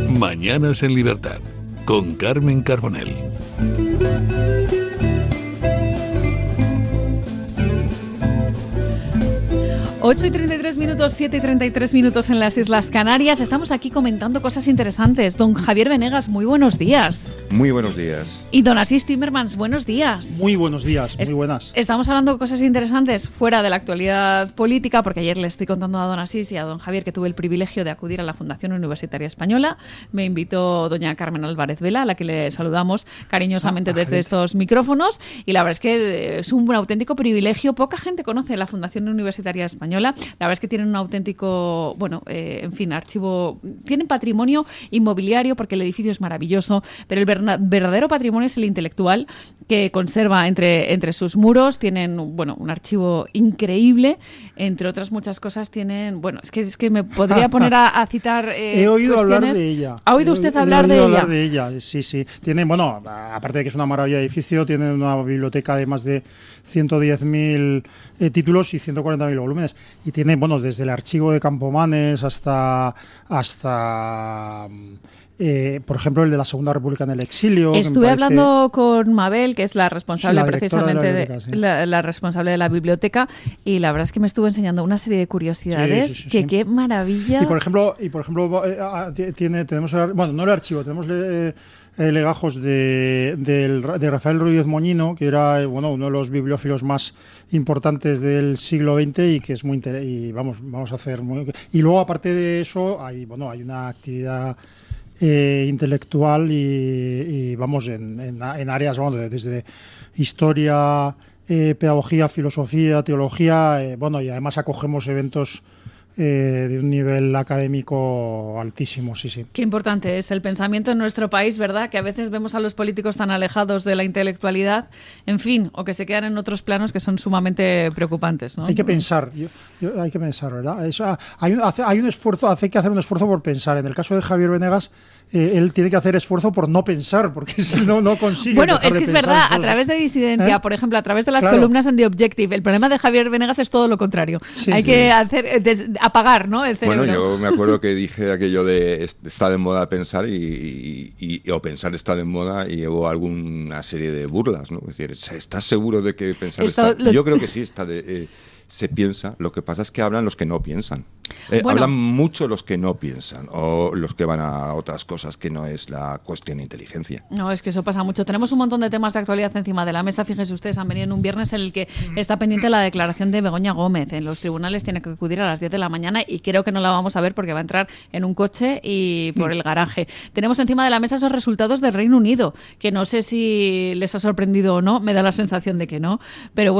Mañanas en Libertad, con Carmen Carbonell. Ocho y 33 minutos, 7 y 33 minutos en las Islas Canarias. Estamos aquí comentando cosas interesantes. Don Javier Venegas, muy buenos días. Muy buenos días. Y don Asís Timmermans, buenos días. Muy buenos días, muy buenas. Estamos hablando de cosas interesantes fuera de la actualidad política, porque ayer le estoy contando a don Asís y a don Javier que tuve el privilegio de acudir a la Fundación Universitaria Española. Me invitó doña Carmen Álvarez Vela, a la que le saludamos cariñosamente desde estos micrófonos. Y la verdad es que es un auténtico privilegio. Poca gente conoce la Fundación Universitaria Española. La verdad es que tienen un auténtico, archivo, tienen patrimonio inmobiliario porque el edificio es maravilloso, pero el verdadero patrimonio es el intelectual que conserva entre sus muros. Tienen, un archivo increíble, entre otras muchas cosas tienen, es que me podría poner a citar He oído hablar de ella. ¿Ha oído usted hablar de ella? Hablar de ella, sí. Tiene, aparte de que es una maravilla de edificio, tiene una biblioteca de más de 110.000 títulos y 140.000 volúmenes. Y tiene, desde el archivo de Campomanes hasta por ejemplo, el de la Segunda República en el exilio. Estuve hablando con Mabel, que es la responsable precisamente la responsable de la biblioteca, y la verdad es que me estuvo enseñando una serie de curiosidades sí. Qué maravilla. Y por ejemplo tenemos no el archivo, tenemos legajos de Rafael Rodríguez Moñino, que era uno de los bibliófilos más importantes del siglo XX y que es muy vamos a hacer y luego aparte de eso hay una actividad intelectual y en áreas desde historia, pedagogía, filosofía, teología, y además acogemos eventos de un nivel académico altísimo, sí. Qué importante es el pensamiento en nuestro país, ¿verdad? Que a veces vemos a los políticos tan alejados de la intelectualidad, en fin, o que se quedan en otros planos que son sumamente preocupantes, ¿no? Hay que pensar, hay que pensar, ¿verdad? Hay un esfuerzo, hay que hacer un esfuerzo por pensar. En el caso de Javier Venegas, él tiene que hacer esfuerzo por no pensar, porque si no consigue. Es que es verdad, a través de Disidencia, por ejemplo, a través de las columnas en The Objective, el problema de Javier Venegas es todo lo contrario. Hay que apagar, ¿no?, el cerebro. Bueno, yo me acuerdo que dije aquello de está de moda pensar o pensar está de moda, y hubo alguna serie de burlas, ¿no? Es decir, ¿estás seguro de que pensar está? Yo creo que sí, se piensa. Lo que pasa es que hablan los que no piensan. Hablan mucho los que no piensan, o los que van a otras cosas que no es la cuestión de inteligencia. No, es que eso pasa mucho. Tenemos un montón de temas de actualidad encima de la mesa. Fíjense ustedes, han venido en un viernes en el que está pendiente la declaración de Begoña Gómez. En los tribunales tiene que acudir a las 10 de la mañana y creo que no la vamos a ver porque va a entrar en un coche y por el garaje. Tenemos encima de la mesa esos resultados del Reino Unido, que no sé si les ha sorprendido o no, me da la sensación de que no, pero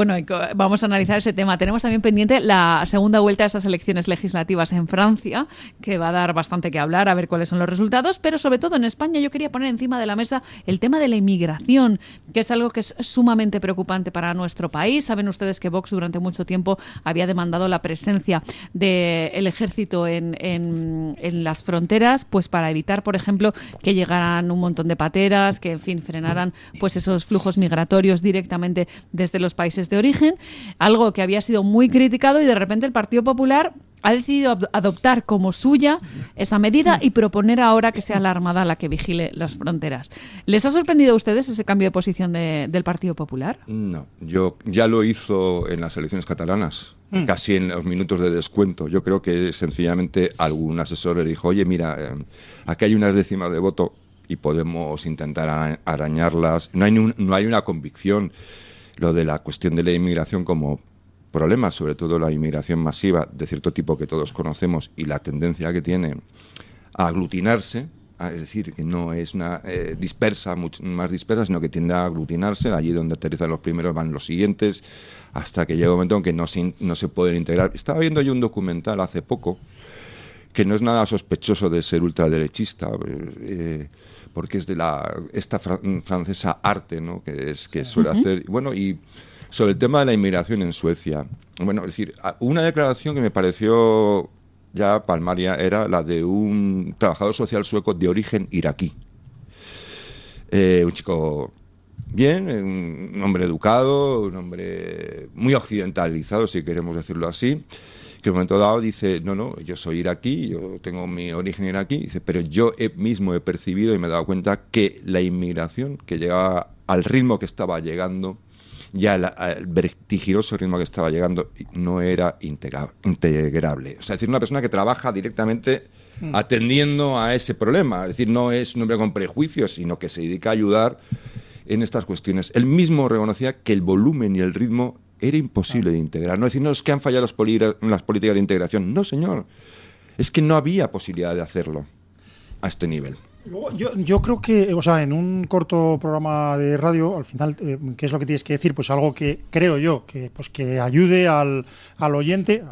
vamos a analizar ese tema. Tenemos también pendiente la segunda vuelta de esas elecciones legislativas en Francia, que va a dar bastante que hablar, a ver cuáles son los resultados, pero sobre todo en España yo quería poner encima de la mesa el tema de la inmigración, que es algo que es sumamente preocupante para nuestro país. Saben ustedes que Vox durante mucho tiempo había demandado la presencia del ejército en las fronteras, pues para evitar, por ejemplo, que llegaran un montón de pateras, que en fin frenaran pues esos flujos migratorios directamente desde los países de origen, algo que había sido muy criticado, y de repente el Partido Popular ha decidido adoptar como suya esa medida y proponer ahora que sea la Armada la que vigile las fronteras. ¿Les ha sorprendido a ustedes ese cambio de posición del Partido Popular? No, ya lo hizo en las elecciones catalanas, casi en los minutos de descuento. Yo creo que sencillamente algún asesor le dijo, oye, mira, aquí hay unas décimas de voto y podemos intentar arañarlas. No hay una convicción. Lo de la cuestión de la inmigración como problema, sobre todo la inmigración masiva de cierto tipo que todos conocemos, y la tendencia que tiene a aglutinarse, es decir, que no es una dispersa, mucho más dispersa, sino que tiende a aglutinarse. Allí donde aterrizan los primeros van los siguientes, hasta que llega un momento en que no se pueden integrar. Estaba viendo yo un documental hace poco que no es nada sospechoso de ser ultraderechista, porque es de esta francesa Arte, ¿no?, que suele hacer, y sobre el tema de la inmigración en Suecia. Es decir, una declaración que me pareció ya palmaria era la de un trabajador social sueco de origen iraquí. Un chico bien, un hombre educado, un hombre muy occidentalizado, si queremos decirlo así, que en un momento dado dice, no, yo soy iraquí, yo tengo mi origen iraquí, dice, pero yo mismo he percibido y me he dado cuenta que la inmigración que llegaba al ritmo que estaba llegando, ya al vertiginoso ritmo que estaba llegando, no era integrable. O sea, es decir, una persona que trabaja directamente atendiendo a ese problema, es decir, no es un hombre con prejuicios, sino que se dedica a ayudar en estas cuestiones. Él mismo reconocía que el volumen y el ritmo era imposible de integrar. No decir, no, es que han fallado las políticas de integración. No, señor. Es que no había posibilidad de hacerlo a este nivel. Luego, yo creo que, o sea, en un corto programa de radio, al final, ¿qué es lo que tienes que decir? Pues algo que creo yo, que ayude al oyente,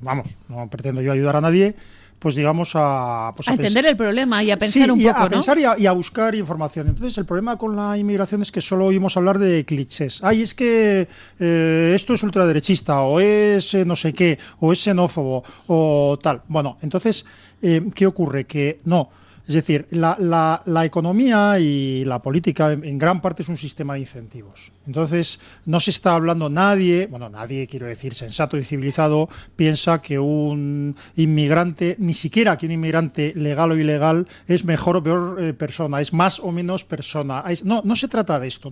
vamos, no pretendo yo ayudar a nadie, pues digamos a entender el problema y a pensar un poco, a pensar y a buscar información. Entonces, el problema con la inmigración es que solo oímos hablar de clichés. Ay, es que esto es ultraderechista, o es no sé qué, o es xenófobo, o tal. Bueno, entonces, ¿qué ocurre? Que no. Es decir, la economía y la política en gran parte es un sistema de incentivos. Entonces, no se está hablando nadie, quiero decir, sensato y civilizado, piensa que un inmigrante, ni siquiera que un inmigrante legal o ilegal, es mejor o peor persona, es más o menos persona. No se trata de esto,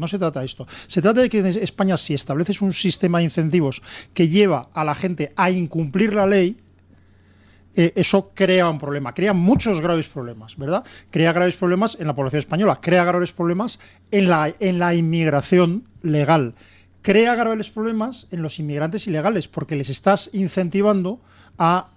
Se trata de que en España, si estableces un sistema de incentivos que lleva a la gente a incumplir la ley, eso crea un problema, crea muchos graves problemas, ¿verdad? Crea graves problemas en la población española, crea graves problemas en la inmigración legal, crea graves problemas en los inmigrantes ilegales, porque les estás incentivando a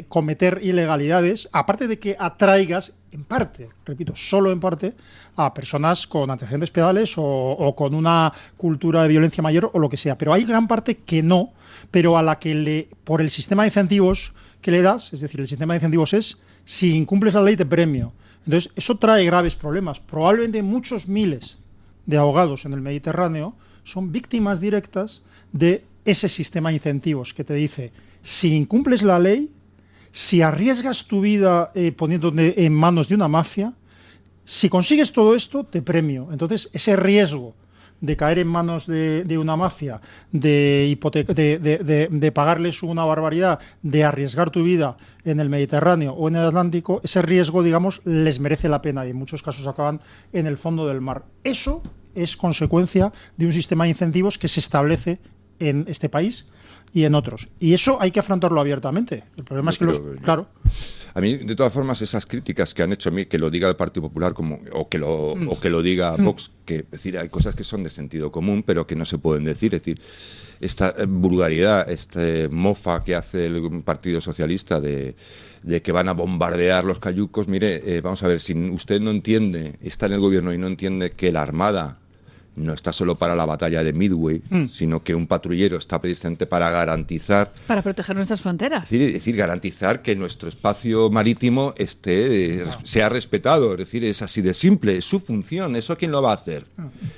cometer ilegalidades, aparte de que atraigas, en parte, repito, solo en parte, a personas con antecedentes penales o con una cultura de violencia mayor o lo que sea. Pero hay gran parte que no, pero a la que por el sistema de incentivos que le das, es decir, el sistema de incentivos es, si incumples la ley te premio. Entonces, eso trae graves problemas. Probablemente muchos miles de ahogados en el Mediterráneo son víctimas directas de ese sistema de incentivos que te dice, si incumples la ley, si arriesgas tu vida poniéndote en manos de una mafia, si consigues todo esto, te premio. Entonces, ese riesgo de caer en manos de una mafia, de pagarles una barbaridad, de arriesgar tu vida en el Mediterráneo o en el Atlántico, ese riesgo, digamos, les merece la pena y en muchos casos acaban en el fondo del mar. Eso es consecuencia de un sistema de incentivos que se establece en este país y en otros. Y eso hay que afrontarlo abiertamente. El problema es que claro. A mí, de todas formas, esas críticas que han hecho a mí, que lo diga el Partido Popular o que lo diga Vox, que es decir, hay cosas que son de sentido común, pero que no se pueden decir. Es decir, esta vulgaridad, mofa que hace el Partido Socialista de que van a bombardear los cayucos, mire, vamos a ver, si usted no entiende, está en el gobierno y no entiende que la Armada no está solo para la batalla de Midway, sino que un patrullero está precisamente para garantizar... Para proteger nuestras fronteras. Es decir, garantizar que nuestro espacio marítimo sea respetado. Es decir, es así de simple, es su función. ¿Eso quién lo va a hacer?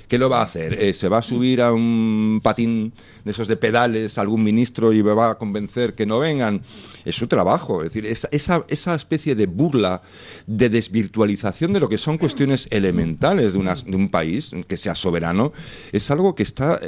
¿Qué lo va a hacer? ¿Se va a subir a un patín de esos de pedales algún ministro y me va a convencer que no vengan? Es su trabajo. Es decir, esa especie de burla, de desvirtualización de lo que son cuestiones elementales de un país que sea soberano, es algo que está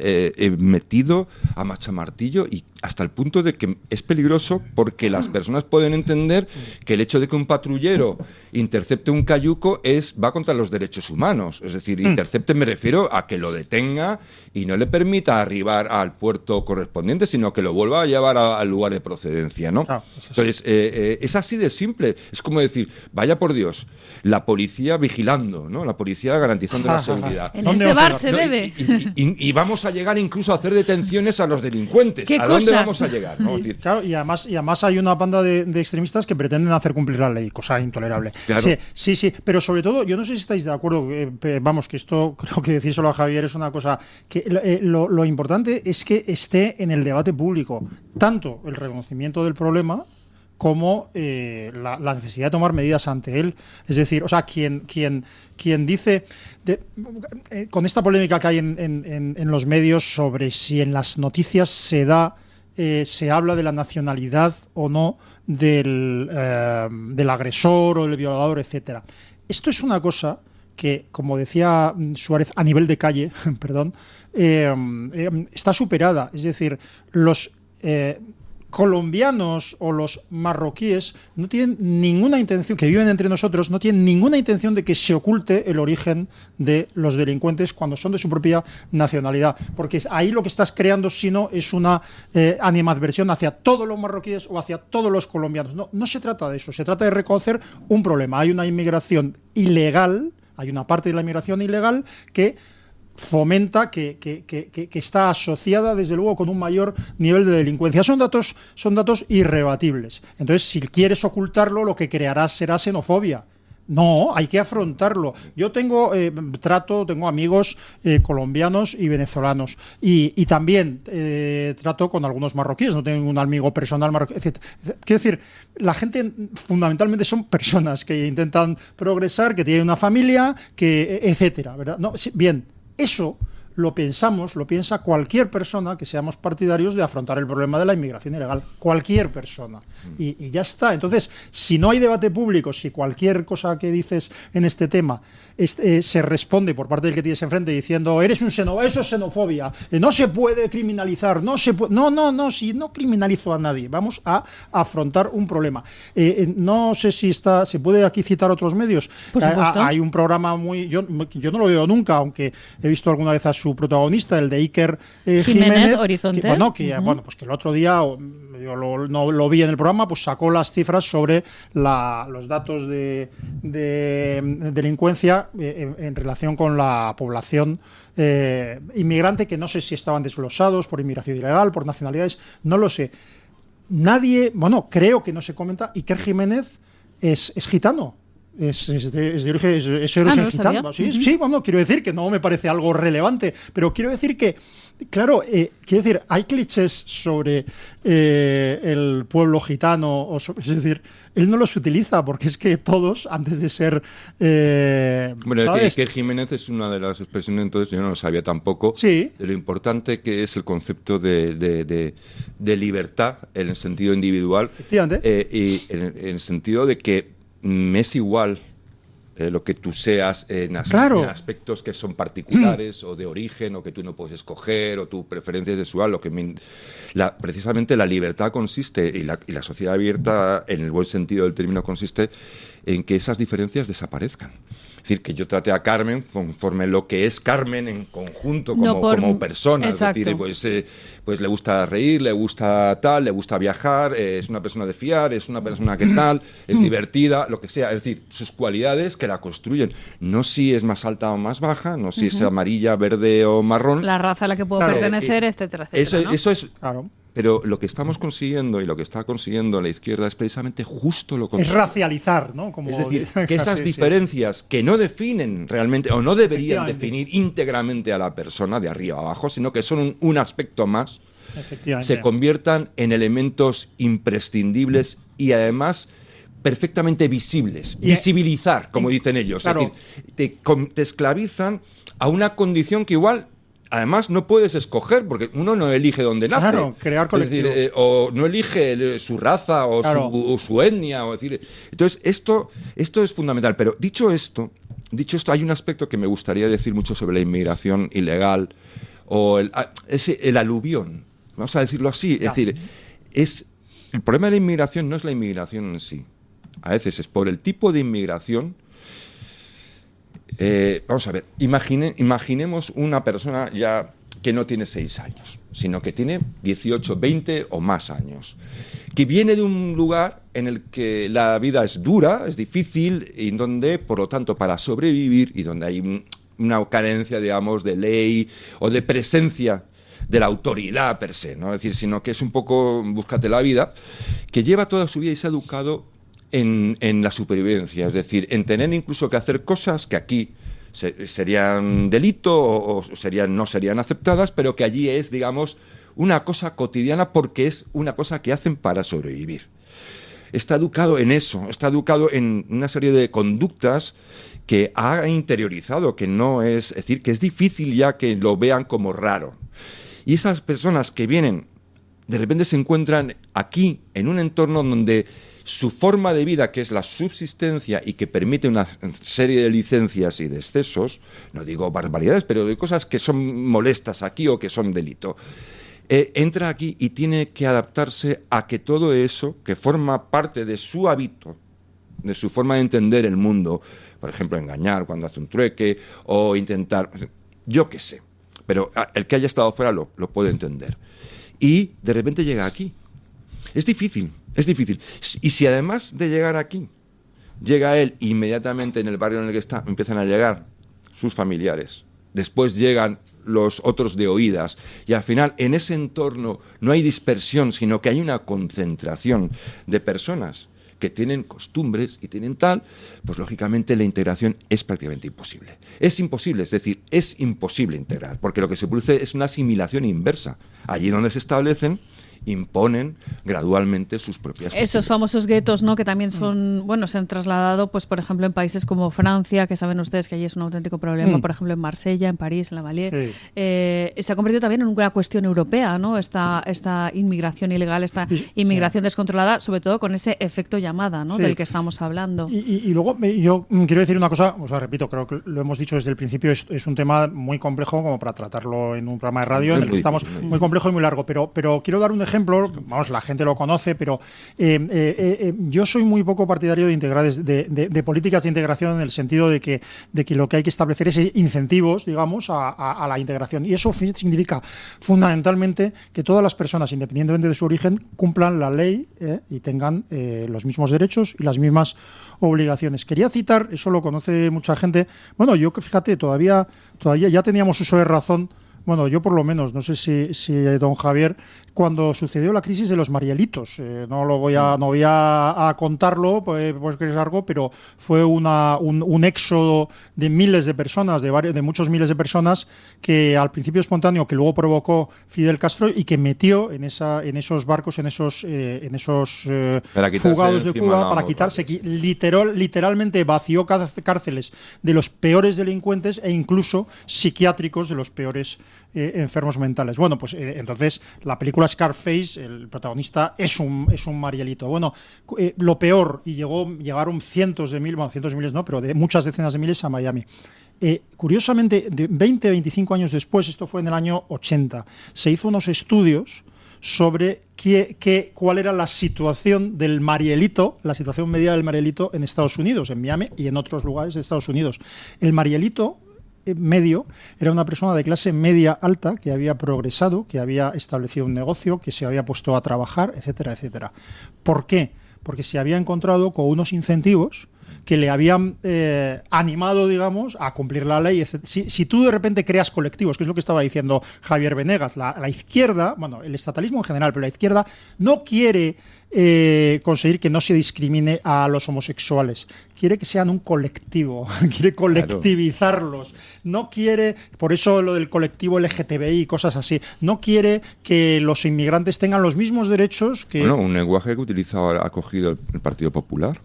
metido a machamartillo y hasta el punto de que es peligroso porque las personas pueden entender que el hecho de que un patrullero intercepte un cayuco va contra los derechos humanos. Es decir, intercepte me refiero a que lo detenga y no le permita arribar al puerto correspondiente, sino que lo vuelva a llevar al lugar de procedencia, ¿no? Entonces, es así de simple. Es como decir, vaya por Dios, la policía vigilando, ¿no? La policía garantizando la seguridad. En este bar se bebe. Y vamos a llegar incluso a hacer detenciones a los delincuentes. ¿A dónde vamos a llegar? ¿No? Claro, y además hay una banda de extremistas que pretenden hacer cumplir la ley, cosa intolerable. Claro. Sí, pero sobre todo, yo no sé si estáis de acuerdo, vamos, que esto creo que decírselo a Javier es una cosa que lo importante es que esté en el debate público tanto el reconocimiento del problema como la necesidad de tomar medidas ante él. Es decir, o sea, quien dice, con esta polémica que hay en los medios sobre si en las noticias se habla de la nacionalidad o no del agresor o del violador, etcétera. Esto es una cosa que, como decía Suárez, a nivel de calle, perdón, está superada. Es decir, colombianos o los marroquíes no tienen ninguna intención, que viven entre nosotros, no tienen ninguna intención de que se oculte el origen de los delincuentes cuando son de su propia nacionalidad, porque ahí lo que estás creando, si no, es una animadversión hacia todos los marroquíes o hacia todos los colombianos. No se trata de eso, se trata de reconocer un problema. Hay una inmigración ilegal, hay una parte de la inmigración ilegal que fomenta, que está asociada desde luego con un mayor nivel de delincuencia. Son datos irrebatibles. Entonces, si quieres ocultarlo, lo que crearás será xenofobia. No, hay que afrontarlo. Yo tengo amigos colombianos y venezolanos y también trato con algunos marroquíes, no tengo un amigo personal marroquí, etc. Quiero decir, la gente fundamentalmente son personas que intentan progresar, que tienen una familia, que etcétera, ¿verdad? No, bien, eso lo piensa cualquier persona que seamos partidarios de afrontar el problema de la inmigración ilegal. Cualquier persona. Y ya está. Entonces, si no hay debate público, si cualquier cosa que dices en este tema se responde por parte del que tienes enfrente diciendo eres un xenófobo, eso es xenofobia, no se puede criminalizar, no, si no criminalizo a nadie, vamos a afrontar un problema. No sé si se puede aquí citar otros medios. Hay un programa yo no lo veo nunca, aunque he visto alguna vez a su protagonista, el de Iker Jiménez, Horizonte. Que el otro día yo no lo vi en el programa, pues sacó las cifras sobre los datos de delincuencia en relación con la población inmigrante, que no sé si estaban desglosados por inmigración ilegal, por nacionalidades, no lo sé. Creo que no se comenta. Iker Jiménez es gitano. Es de origen gitano. Sí, quiero decir que no me parece algo relevante, pero quiero decir que, claro, hay clichés sobre el pueblo gitano, es decir, él no los utiliza porque es que todos, antes de ser... ¿sabes? Que Jiménez es una de las expresiones, entonces yo no lo sabía tampoco, sí, de lo importante que es el concepto de libertad en el sentido individual. Efectivamente. Y en el sentido de que me es igual lo que tú seas en aspectos que son particulares o de origen, o que tú no puedes escoger, o tu preferencia sexual. Precisamente la libertad consiste, y la sociedad abierta en el buen sentido del término, consiste en que esas diferencias desaparezcan. Es decir, que yo trate a Carmen conforme lo que es Carmen en conjunto, como persona. Exacto. Es decir, pues le gusta reír, le gusta le gusta viajar, es una persona de fiar, es una persona que tal, es divertida, lo que sea. Es decir, sus cualidades que la construyen. No si es más alta o más baja, no si es amarilla, verde o marrón. La raza a la que puedo pertenecer, etcétera, etcétera. Eso es... Claro. Pero lo que estamos consiguiendo y lo que está consiguiendo la izquierda es precisamente justo lo contrario. Es racializar, ¿no? Es decir, que esas diferencias que no definen realmente, o no deberían definir íntegramente a la persona de arriba a abajo, sino que son un aspecto más, se conviertan en elementos imprescindibles y además perfectamente visibles. Visibilizar, como dicen ellos. Claro. Es decir, te esclavizan a una condición que igual... Además, no puedes escoger, porque uno no elige dónde nace. Claro, crear colectivos. Es decir, o no elige su raza o su etnia. Entonces, esto es fundamental. Pero dicho esto, hay un aspecto que me gustaría decir mucho sobre la inmigración ilegal, o el aluvión, vamos a decirlo así. Es decir, el problema de la inmigración no es la inmigración en sí. A veces es por el tipo de inmigración. Vamos a ver, imaginemos una persona ya que no tiene 6 años, sino que tiene 18, 20 o más años, que viene de un lugar en el que la vida es dura, es difícil, y donde, por lo tanto, para sobrevivir, y donde hay una carencia, digamos, de ley o de presencia de la autoridad per se, ¿no? Es decir, sino que es un poco búscate la vida, que lleva toda su vida y se ha educado en la supervivencia, es decir, en tener incluso que hacer cosas que aquí serían delito o no serían aceptadas, pero que allí es, digamos, una cosa cotidiana porque es una cosa que hacen para sobrevivir. Está educado en eso, está educado en una serie de conductas que ha interiorizado, que no es decir, que es difícil ya que lo vean como raro. Y esas personas que vienen, de repente se encuentran aquí, en un entorno donde su forma de vida, que es la subsistencia y que permite una serie de licencias y de excesos, no digo barbaridades, pero de cosas que son molestas aquí o que son delito, entra aquí y tiene que adaptarse a que todo eso, que forma parte de su hábito, de su forma de entender el mundo, por ejemplo, engañar cuando hace un trueque o intentar, yo qué sé, pero el que haya estado fuera lo puede entender. Y de repente llega aquí. Es difícil. Y si además de llegar aquí, llega él inmediatamente en el barrio en el que está, empiezan a llegar sus familiares, después llegan los otros de oídas, y al final en ese entorno no hay dispersión, sino que hay una concentración de personas que tienen costumbres y tienen tal, pues lógicamente la integración es prácticamente imposible. Es imposible, es decir, es imposible integrar, porque lo que se produce es una asimilación inversa. Allí donde se establecen, imponen gradualmente sus propias Esos famosos guetos, ¿no? Que también son, bueno, se han trasladado, pues por ejemplo, en países como Francia, que saben ustedes que allí es un auténtico problema, por ejemplo, en Marsella, en París, en La Vallière. Se ha convertido también en una cuestión europea, ¿no? Esta inmigración ilegal, esta inmigración descontrolada, sobre todo con ese efecto llamada, ¿no? Del que estamos hablando. Y luego yo quiero decir una cosa, o sea, repito, creo que lo hemos dicho desde el principio, es un tema muy complejo como para tratarlo en un programa de radio en el que estamos, muy complejo y muy largo, pero quiero dar un ejemplo, vamos, la gente lo conoce, pero yo soy muy poco partidario de políticas de integración, en el sentido de que lo que hay que establecer es incentivos, digamos, a la integración. Y eso significa fundamentalmente que todas las personas, independientemente de su origen, cumplan la ley y tengan los mismos derechos y las mismas obligaciones. Quería citar, eso lo conoce mucha gente, bueno, yo que fíjate, todavía ya teníamos uso de razón. Bueno, yo por lo menos, no sé si don Javier, cuando sucedió la crisis de los Marielitos, no voy a contarlo, pues que es largo, pero fue un éxodo de miles de personas, de muchos miles de personas, que al principio espontáneo, que luego provocó Fidel Castro y que metió en esos barcos, en esos fugados de Cuba, para quitarse, literalmente vació cárceles de los peores delincuentes e incluso psiquiátricos de los peores enfermos mentales. Bueno, pues entonces la película Scarface, el protagonista es un Marielito. Bueno, lo peor, y llegaron cientos de miles no, pero de muchas decenas de miles a Miami. Curiosamente, 20-25 años después, esto fue en el año 80, se hizo unos estudios sobre cuál era la situación del Marielito, la situación media del Marielito en Estados Unidos, en Miami y en otros lugares de Estados Unidos. El Marielito medio era una persona de clase media alta que había progresado, que había establecido un negocio, que se había puesto a trabajar, etcétera, etcétera. ¿Por qué? Porque se había encontrado con unos incentivos que le habían animado, digamos, a cumplir la ley. Si tú de repente creas colectivos, que es lo que estaba diciendo Javier Venegas, la izquierda, bueno, el estatalismo en general, pero la izquierda no quiere conseguir que no se discrimine a los homosexuales. Quiere que sean un colectivo, quiere colectivizarlos. No quiere, por eso lo del colectivo LGTBI y cosas así, no quiere que los inmigrantes tengan los mismos derechos que... Bueno, un lenguaje que ha cogido el Partido Popular.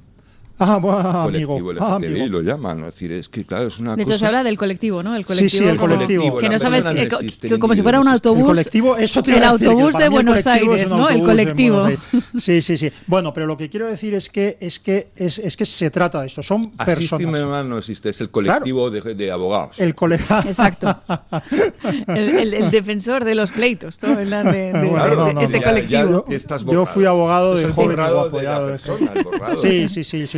Amigo. LGTBI lo llaman, es decir, es que claro, es una de hecho, cosa... se habla del colectivo, ¿no? El colectivo, sí, el colectivo. Que no sabes, no como si fuera un autobús. El colectivo, eso te el autobús de Buenos Aires, ¿no? El colectivo. Sí. Bueno, pero lo que quiero decir es que se trata de esto. Son personas. No existe, es el colectivo de abogados. Exacto. El defensor de los pleitos, ¿no? Ese colectivo. Yo fui abogado de joven guapo. Sí,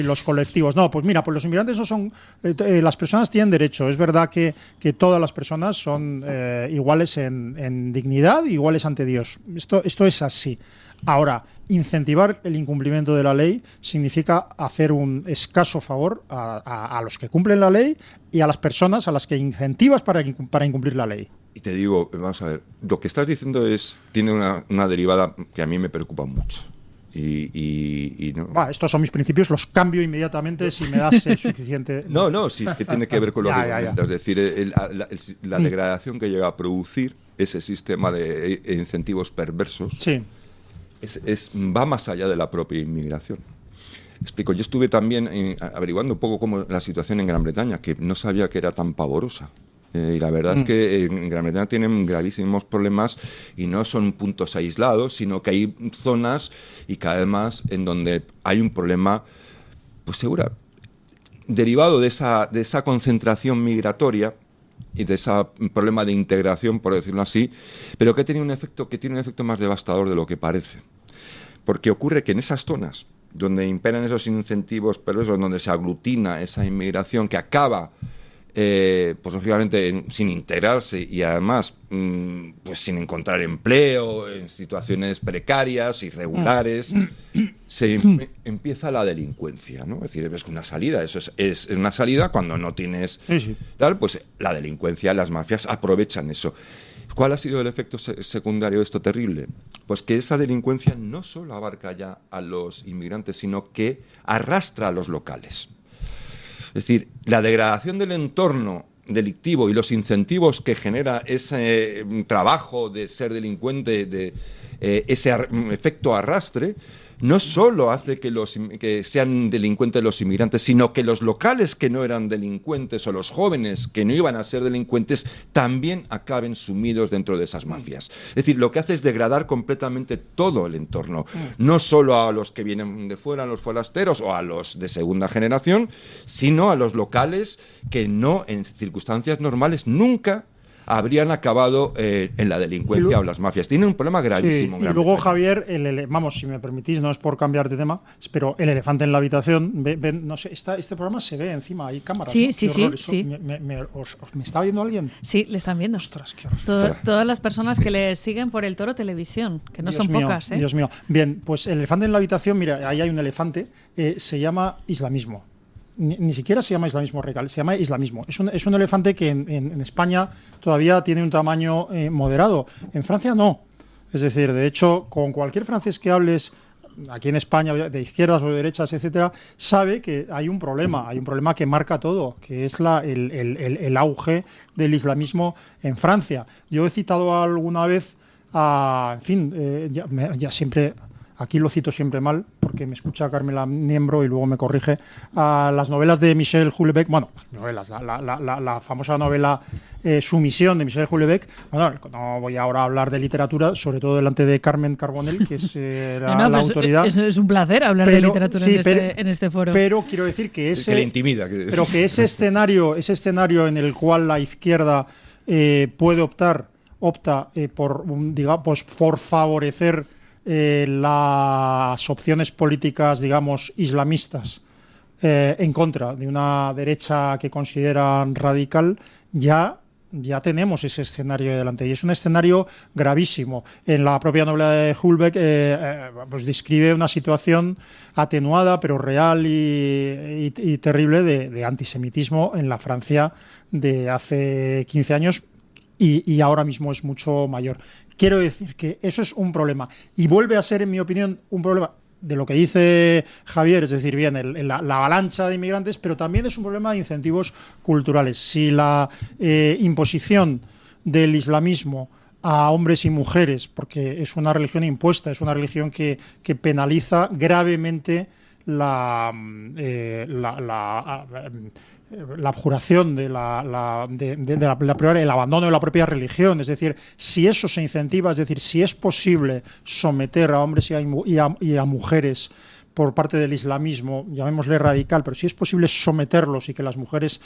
los colectivos. No, pues mira, pues los inmigrantes no son... las personas tienen derecho. Es verdad que todas las personas son iguales en dignidad, iguales ante Dios. Esto es así. Ahora, incentivar el incumplimiento de la ley significa hacer un escaso favor a los que cumplen la ley y a las personas a las que incentivas para incumplir la ley. Y te digo, vamos a ver, lo que estás diciendo tiene una derivada que a mí me preocupa mucho. Y no. Estos son mis principios, los cambio inmediatamente si me das suficiente. No, sí, es que tiene que ver con lo que comentas. Es decir, la degradación que llega a producir ese sistema de incentivos perversos va más allá de la propia inmigración. Explico, yo estuve también averiguando un poco cómo la situación en Gran Bretaña, que no sabía que era tan pavorosa. Y la verdad es que en Gran Bretaña tienen gravísimos problemas y no son puntos aislados, sino que hay zonas y cada vez más en donde hay un problema, pues seguro, derivado de esa concentración migratoria y de ese problema de integración, por decirlo así, pero que tiene un efecto más devastador de lo que parece. Porque ocurre que en esas zonas donde imperan esos incentivos perversos, donde se aglutina esa inmigración que acaba, pues lógicamente sin integrarse y además pues sin encontrar empleo, en situaciones precarias, irregulares, se empieza la delincuencia, ¿no? Es decir, es una salida, eso es una salida cuando no tienes tal, pues la delincuencia, las mafias aprovechan eso. ¿Cuál ha sido el efecto secundario de esto terrible? Pues que esa delincuencia no solo abarca ya a los inmigrantes, sino que arrastra a los locales. Es decir, la degradación del entorno delictivo y los incentivos que genera ese trabajo de ser delincuente, de ese efecto arrastre, no solo hace que sean delincuentes los inmigrantes, sino que los locales que no eran delincuentes o los jóvenes que no iban a ser delincuentes también acaben sumidos dentro de esas mafias. Es decir, lo que hace es degradar completamente todo el entorno, no solo a los que vienen de fuera, a los forasteros o a los de segunda generación, sino a los locales que no, en circunstancias normales, nunca habrían acabado en la delincuencia o las mafias. Tiene un problema gravísimo. Sí, y luego, Javier, vamos, si me permitís, no es por cambiar de tema, pero el elefante en la habitación, no sé, este programa se ve encima, hay cámaras. Sí, ¿no? sí. ¿Me está viendo alguien? Sí, le están viendo. Ostras, qué horror. Todas las personas que le siguen por el Toro Televisión, que no son pocas. Dios mío. Bien, pues el elefante en la habitación, mira, ahí hay un elefante, se llama islamismo. Ni siquiera se llama islamismo radical, se llama islamismo. Es un elefante que en España todavía tiene un tamaño moderado. En Francia no. Es decir, de hecho, con cualquier francés que hables aquí en España, de izquierdas o de derechas, etcétera, sabe que hay un problema que marca todo, que es el auge del islamismo en Francia. Yo he citado alguna vez ya siempre... Aquí lo cito siempre mal, porque me escucha Carmela Niembro y luego me corrige, a las novelas de Michel Houellebecq, bueno, novelas, la famosa novela Sumisión de Michel Houellebecq. Bueno, no voy ahora a hablar de literatura, sobre todo delante de Carmen Carbonell, que es la autoridad. Es un placer hablar de literatura en este foro. Pero quiero decir que que le intimida. Pero que ese escenario en el cual la izquierda opta por favorecer las opciones políticas, digamos, islamistas en contra de una derecha que consideran radical, ya tenemos ese escenario delante y es un escenario gravísimo. En la propia novela de Houellebecq pues describe una situación atenuada pero real y terrible de antisemitismo en la Francia de hace 15 años y ahora mismo es mucho mayor. Quiero decir que eso es un problema y vuelve a ser, en mi opinión, un problema de lo que dice Javier, es decir, bien, la avalancha de inmigrantes, pero también es un problema de incentivos culturales. Si la imposición del islamismo a hombres y mujeres, porque es una religión impuesta, es una religión que penaliza gravemente la abjuración el abandono de la propia religión, es decir, si eso se incentiva, es decir, si es posible someter a hombres y a mujeres por parte del islamismo, llamémosle radical, pero si es posible someterlos y que las mujeres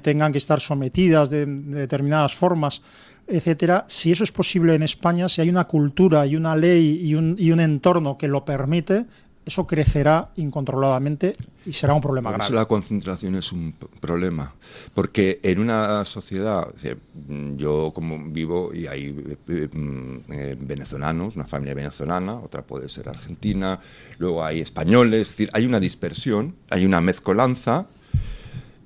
tengan que estar sometidas de determinadas formas, etcétera, si eso es posible en España, si hay una cultura y una ley y un entorno que lo permite, eso crecerá incontroladamente y será un problema grave. La concentración es un problema, porque en una sociedad, yo como vivo y hay venezolanos, una familia venezolana, otra puede ser argentina, luego hay españoles, es decir, hay una dispersión, hay una mezcolanza,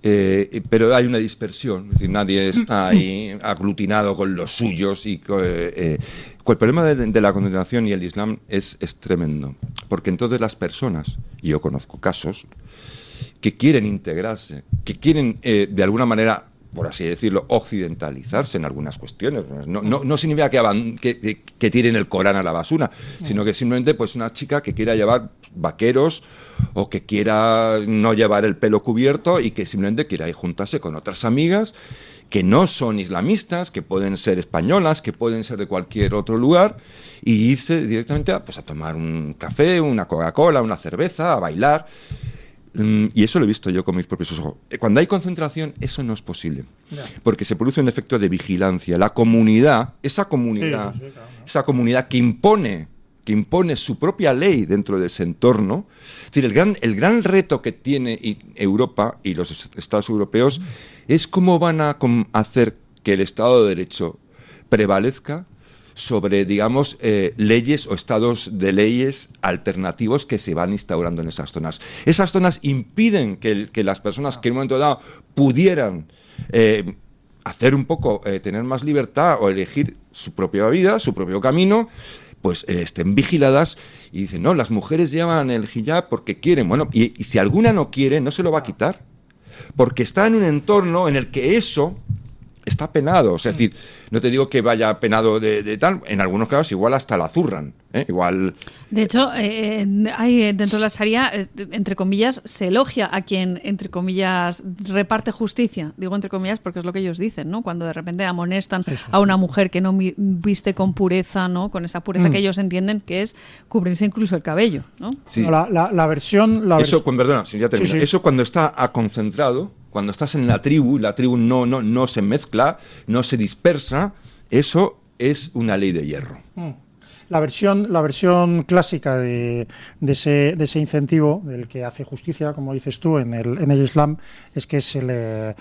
pero hay una dispersión, es decir, nadie está ahí aglutinado con los suyos y el problema de la concentración y el Islam es tremendo, porque entonces las personas, y yo conozco casos, que quieren integrarse, que quieren de alguna manera, por así decirlo, occidentalizarse en algunas cuestiones. No significa que tiren el Corán a la basura, sino que simplemente pues una chica que quiera llevar vaqueros o que quiera no llevar el pelo cubierto y que simplemente quiera ir juntarse con otras amigas que no son islamistas, que pueden ser españolas, que pueden ser de cualquier otro lugar, y irse directamente a tomar un café, una Coca-Cola, una cerveza, a bailar. y eso lo he visto yo con mis propios ojos, cuando hay concentración eso no es posible, porque se produce un efecto de vigilancia. La comunidad, esa comunidad que impone su propia ley dentro de ese entorno. Es decir, el gran reto que tiene Europa y los Estados europeos es cómo van a hacer que el Estado de Derecho prevalezca sobre, digamos, leyes o estados de leyes alternativos que se van instaurando en esas zonas. Esas zonas impiden que las personas que en un momento dado pudieran hacer un poco, tener más libertad o elegir su propia vida, su propio camino, pues estén vigiladas y dicen, no, las mujeres llevan el hijab porque quieren. Bueno, y si alguna no quiere, no se lo va a quitar, porque está en un entorno en el que eso está penado. O sea, es decir, no te digo que vaya penado de tal, en algunos casos igual hasta la zurran, igual. De hecho, hay dentro de la Sharia, entre comillas, se elogia a quien, entre comillas, reparte justicia. Digo entre comillas porque es lo que ellos dicen, ¿no? Cuando de repente amonestan a una mujer que no viste con pureza, ¿no? Con esa pureza que ellos entienden que es cubrirse incluso el cabello, ¿no? Sí. La versión... Perdona, ya termino. Sí. Eso cuando está concentrado, cuando estás en la tribu no se mezcla, no se dispersa, eso es una ley de hierro. La versión clásica de ese incentivo, del que hace justicia, como dices tú, en el Islam, es que se le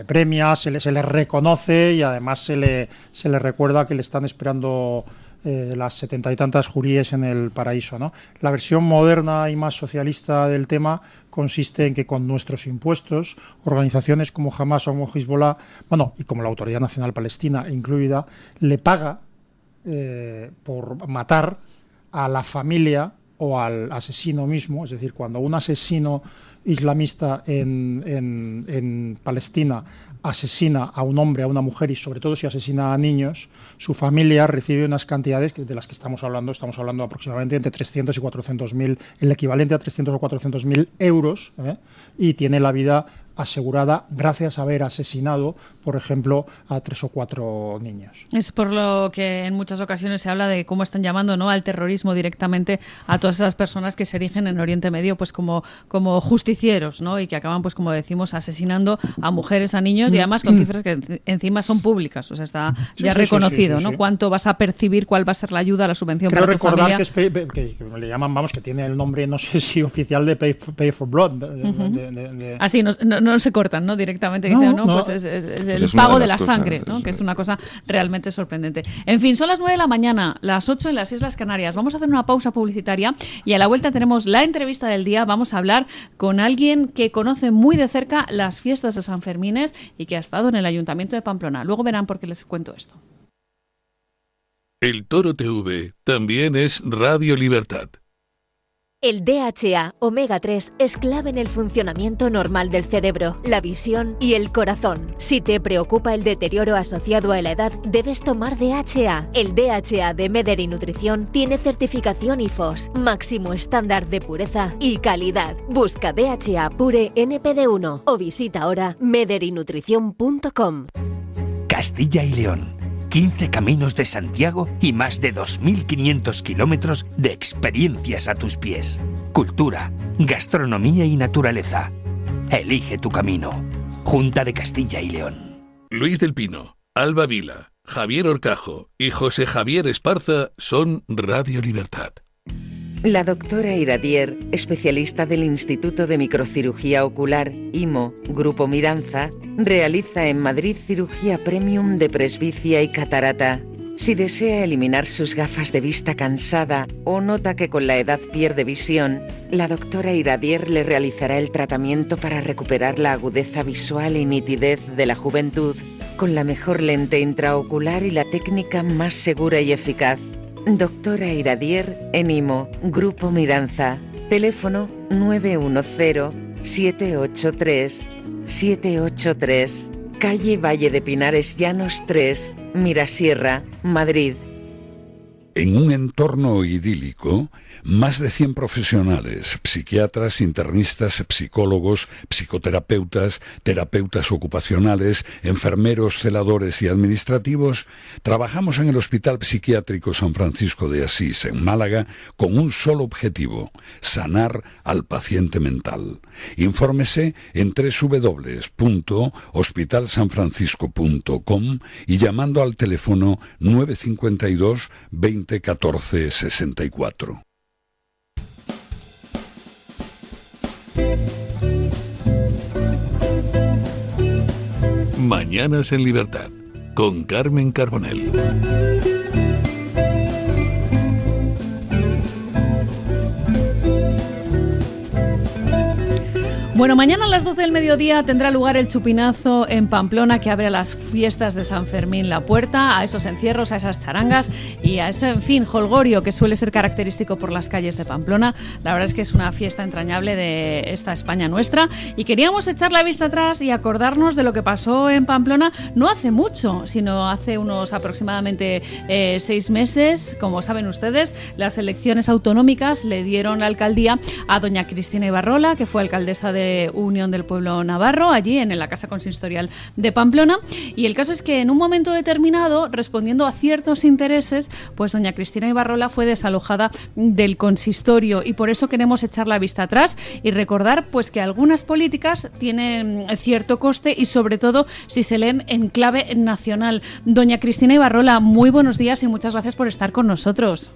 premia, se le reconoce y además se le recuerda que le están esperando las 70 y tantas juríes en el paraíso, ¿no? La versión moderna y más socialista del tema consiste en que con nuestros impuestos, organizaciones como Hamas o como Hezbollah, y como la Autoridad Nacional Palestina incluida, le paga por matar a la familia o al asesino mismo. Es decir, cuando un asesino islamista en Palestina asesina a un hombre, a una mujer y sobre todo si asesina a niños, su familia recibe unas cantidades de las que estamos hablando aproximadamente entre 300 y 400.000, el equivalente a 300 o 400.000 euros, y tiene la vida asegurada gracias a haber asesinado, por ejemplo, a 3 o 4 niños. Es por lo que en muchas ocasiones se habla de cómo están llamando, ¿no?, al terrorismo directamente a todas esas personas que se erigen en Oriente Medio pues como justicieros, ¿no?, y que acaban, pues como decimos, asesinando a mujeres, a niños, y además con cifras que encima son públicas. O sea, está ya reconocido, ¿no? ¿Cuánto vas a percibir? ¿Cuál va a ser la ayuda, la subvención para tu familia? Creo recordar que le llaman, que tiene el nombre, no sé si oficial, de Pay for Blood. Así, no se cortan, ¿no? Directamente. Pues es el pago de la sangre, ¿no? Que es una cosa realmente sorprendente. En fin, son las 9 de la mañana, las 8 en las Islas Canarias. Vamos a hacer una pausa publicitaria y a la vuelta tenemos la entrevista del día. Vamos a hablar con alguien que conoce muy de cerca las fiestas de San Fermines y que ha estado en el Ayuntamiento de Pamplona. Luego verán por qué les cuento esto. El Toro TV también es Radio Libertad. El DHA omega 3 es clave en el funcionamiento normal del cerebro, la visión y el corazón. Si te preocupa el deterioro asociado a la edad, debes tomar DHA. El DHA de Mederi Nutrición tiene certificación IFOS, máximo estándar de pureza y calidad. Busca DHA Pure NPD1 o visita ahora mederinutrición.com. Castilla y León. 15 caminos de Santiago y más de 2.500 kilómetros de experiencias a tus pies. Cultura, gastronomía y naturaleza. Elige tu camino. Junta de Castilla y León. Luis del Pino, Alba Vila, Javier Horcajo y José Javier Esparza son Radio Libertad. La doctora Iradier, especialista del Instituto de Microcirugía Ocular, IMO, Grupo Miranza, realiza en Madrid cirugía premium de presbicia y catarata. Si desea eliminar sus gafas de vista cansada o nota que con la edad pierde visión, la doctora Iradier le realizará el tratamiento para recuperar la agudeza visual y nitidez de la juventud, con la mejor lente intraocular y la técnica más segura y eficaz. Doctora Iradier en IMO, Grupo Miranza. Teléfono 910-783-783. Calle Valle de Pinares Llanos 3, Mirasierra, Madrid. En un entorno idílico, más de 100 profesionales, psiquiatras, internistas, psicólogos, psicoterapeutas, terapeutas ocupacionales, enfermeros, celadores y administrativos, trabajamos en el Hospital Psiquiátrico San Francisco de Asís, en Málaga, con un solo objetivo: sanar al paciente mental. Infórmese en www.hospitalsanfrancisco.com y llamando al teléfono 952 20 14 64. Mañanas en Libertad, con Carmen Carbonell. Bueno, mañana a las 12 del mediodía tendrá lugar el chupinazo en Pamplona, que abre a las fiestas de San Fermín la puerta, a esos encierros, a esas charangas y a ese, en fin, jolgorio que suele ser característico por las calles de Pamplona. La verdad es que es una fiesta entrañable de esta España nuestra, y queríamos echar la vista atrás y acordarnos de lo que pasó en Pamplona no hace mucho, sino hace unos aproximadamente 6 meses. Como saben ustedes, las elecciones autonómicas le dieron la alcaldía a doña Cristina Ibarrola, que fue alcaldesa de Unión del Pueblo Navarro, allí en la Casa Consistorial de Pamplona. Y el caso es que en un momento determinado, respondiendo a ciertos intereses, pues doña Cristina Ibarrola fue desalojada del consistorio, y por eso queremos echar la vista atrás y recordar pues que algunas políticas tienen cierto coste, y sobre todo si se leen en clave nacional. Doña Cristina Ibarrola, muy buenos días y muchas gracias por estar con nosotros.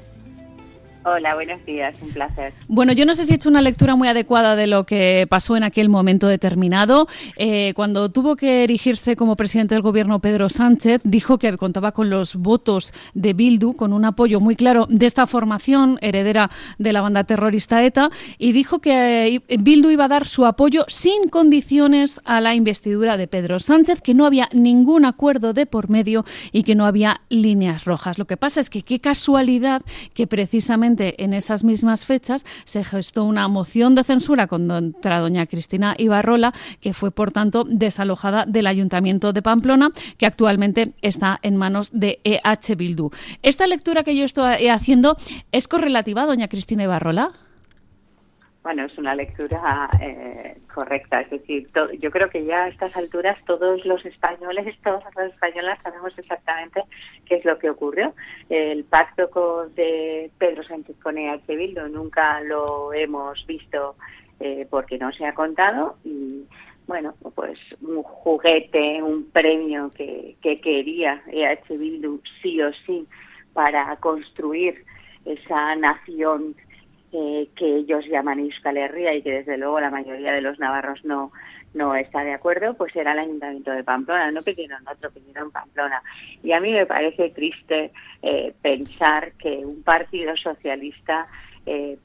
Hola, buenos días, un placer. Bueno, yo no sé si he hecho una lectura muy adecuada de lo que pasó en aquel momento determinado. Cuando tuvo que erigirse como presidente del gobierno Pedro Sánchez, dijo que contaba con los votos de Bildu, con un apoyo muy claro de esta formación heredera de la banda terrorista ETA, y dijo que Bildu iba a dar su apoyo sin condiciones a la investidura de Pedro Sánchez, que no había ningún acuerdo de por medio y que no había líneas rojas. Lo que pasa es que qué casualidad que precisamente en esas mismas fechas se gestó una moción de censura contra doña Cristina Ibarrola, que fue por tanto desalojada del Ayuntamiento de Pamplona, que actualmente está en manos de EH Bildu. ¿Esta lectura que yo estoy haciendo es correlativa a doña Cristina Ibarrola? Bueno, es una lectura correcta, es decir, yo creo que ya a estas alturas todas las españolas sabemos exactamente qué es lo que ocurrió. El pacto de Pedro Sánchez con EH Bildu nunca lo hemos visto porque no se ha contado, y bueno, pues un juguete, un premio que quería EH Bildu sí o sí para construir esa nación que ellos llaman Euskal Herria, y que desde luego la mayoría de los navarros no está de acuerdo, pues era el Ayuntamiento de Pamplona. No pidieron otro, pidieron Pamplona. Y a mí me parece triste pensar que un partido socialista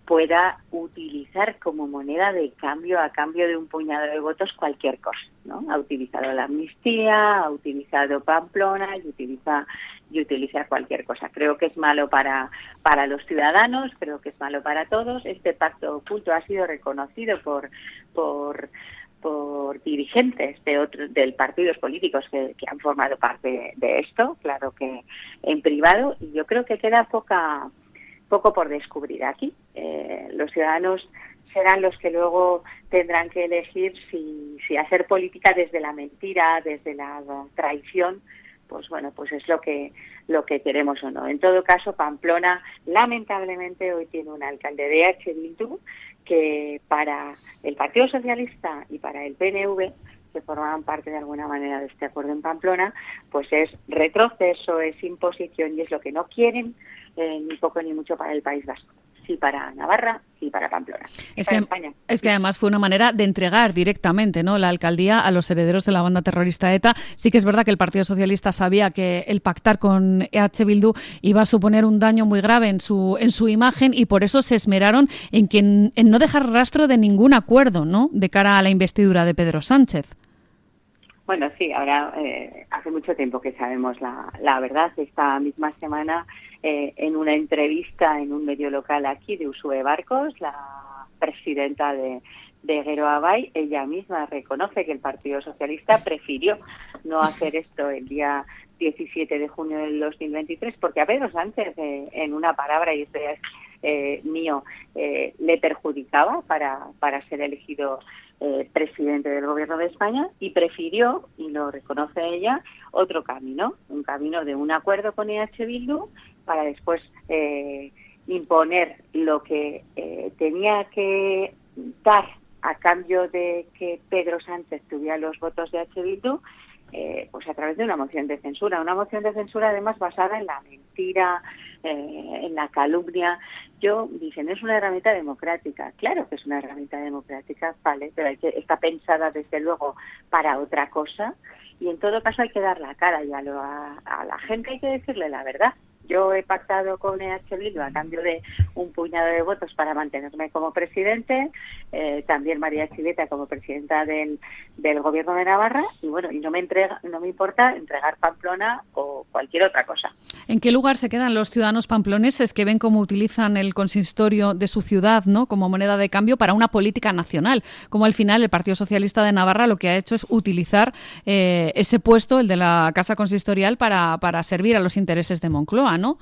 pueda utilizar como moneda de cambio, a cambio de un puñado de votos, cualquier cosa, ¿no? Ha utilizado la amnistía, ha utilizado Pamplona y utiliza cualquier cosa. Creo que es malo para los ciudadanos, creo que es malo para todos. Este pacto oculto ha sido reconocido por dirigentes de partidos políticos que han formado parte de esto, claro que en privado, y yo creo que queda poco por descubrir aquí. Los ciudadanos serán los que luego tendrán que elegir si hacer política desde la mentira, desde la traición, pues bueno, pues es lo que queremos o no. En todo caso, Pamplona lamentablemente hoy tiene un alcalde de EH Bildu que para el Partido Socialista y para el PNV, que formaban parte de alguna manera de este acuerdo en Pamplona, pues es retroceso, es imposición, y es lo que no quieren ni poco ni mucho para el País Vasco. Sí para Navarra, sí para Pamplona. Es que además fue una manera de entregar directamente, ¿no?, la alcaldía a los herederos de la banda terrorista ETA. Sí que es verdad que el Partido Socialista sabía que el pactar con EH Bildu iba a suponer un daño muy grave en su imagen, y por eso se esmeraron en no dejar rastro de ningún acuerdo, ¿no?, de cara a la investidura de Pedro Sánchez. Bueno, sí, ahora hace mucho tiempo que sabemos la verdad. Esta misma semana, en una entrevista en un medio local aquí de Uxue Barkos, la presidenta de Geroabay, ella misma reconoce que el Partido Socialista prefirió no hacer esto el día 17 de junio del 2023, porque a Pedro Sánchez, en una palabra, y esto ya es mío, le perjudicaba para ser elegido presidente del Gobierno de España, y prefirió, y lo reconoce ella, otro camino, un camino de un acuerdo con EH Bildu para después imponer lo que tenía que dar a cambio de que Pedro Sánchez tuviera los votos de EH Bildu, pues a través de una moción de censura además basada en la mentira, en la calumnia. Dicen, es una herramienta democrática. Claro que es una herramienta democrática, vale, pero está pensada desde luego para otra cosa, y en todo caso hay que dar la cara, y a la gente hay que decirle la verdad. Yo he pactado con EH Bildu a cambio de un puñado de votos para mantenerme como presidente, también María Chiveta como presidenta del Gobierno de Navarra, y bueno, y no me importa entregar Pamplona o cualquier otra cosa. ¿En qué lugar se quedan los ciudadanos pamploneses que ven cómo utilizan el consistorio de su ciudad, ¿no?, como moneda de cambio para una política nacional? Como al final el Partido Socialista de Navarra lo que ha hecho es utilizar ese puesto, el de la Casa Consistorial, para servir a los intereses de Moncloa, ¿no?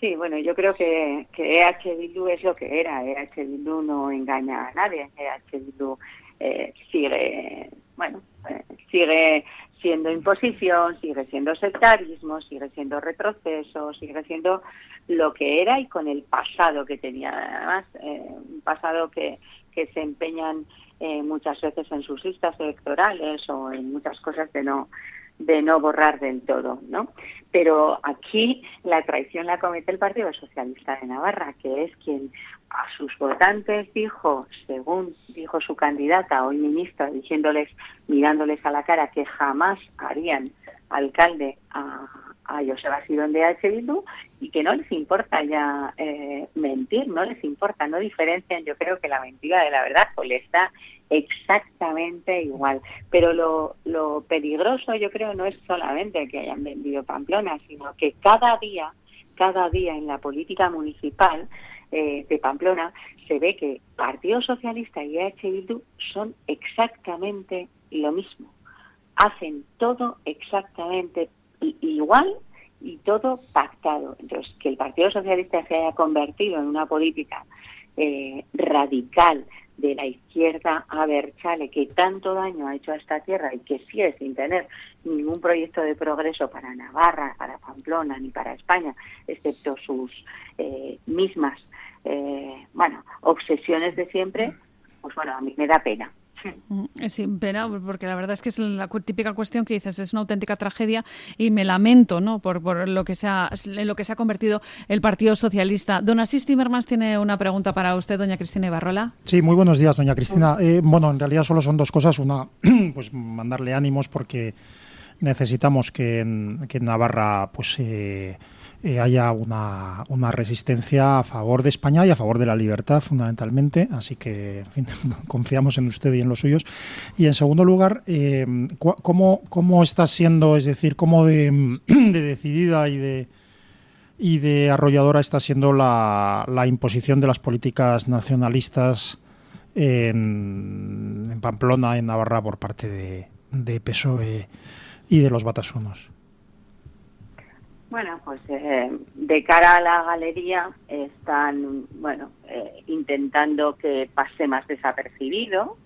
Sí, bueno, yo creo que EH Bildu es lo que era. EH Bildu no engaña a nadie. EH Bildu sigue siendo imposición, sigue siendo sectarismo, sigue siendo retroceso, sigue siendo lo que era, y con el pasado que tenía. Además, un pasado que se empeñan muchas veces en sus listas electorales o en muchas cosas de no borrar del todo, ¿no? Pero aquí la traición la comete el Partido Socialista de Navarra, que es quien a sus votantes dijo, según dijo su candidata, hoy ministra, mirándoles a la cara, que jamás harían alcalde a Joseba Sidón de EH Bildu, y que no les importa ya mentir, no les importa, no diferencian, yo creo, que la mentira de la verdad, pues les da exactamente igual. Pero lo peligroso, yo creo, no es solamente que hayan vendido Pamplona, sino que cada día en la política municipal de Pamplona se ve que Partido Socialista y EH Bildu son exactamente lo mismo. Hacen todo exactamente igual y todo pactado. Entonces, que el Partido Socialista se haya convertido en una política radical de la izquierda abertzale, que tanto daño ha hecho a esta tierra y que sigue sin tener ningún proyecto de progreso para Navarra, para Pamplona ni para España, excepto sus mismas obsesiones de siempre, pues bueno, a mí me da pena. Sí, pena, porque la verdad es que es la típica cuestión que dices, es una auténtica tragedia, y me lamento, ¿no?, por lo que se ha convertido el Partido Socialista. Don Asís Timmermans tiene una pregunta para usted, doña Cristina Ibarrola. Sí, muy buenos días, doña Cristina. Bueno, en realidad solo son dos cosas. Una, pues mandarle ánimos, porque necesitamos que en Navarra pues haya una resistencia a favor de España y a favor de la libertad, fundamentalmente. Así que, en fin, confiamos en usted y en los suyos. Y en segundo lugar, ¿cómo está siendo, es decir, cómo de decidida y de arrolladora está siendo la imposición de las políticas nacionalistas en Pamplona, en Navarra, por parte de PSOE y de los batasunos? Bueno, pues de cara a la galería están, intentando que pase más desapercibido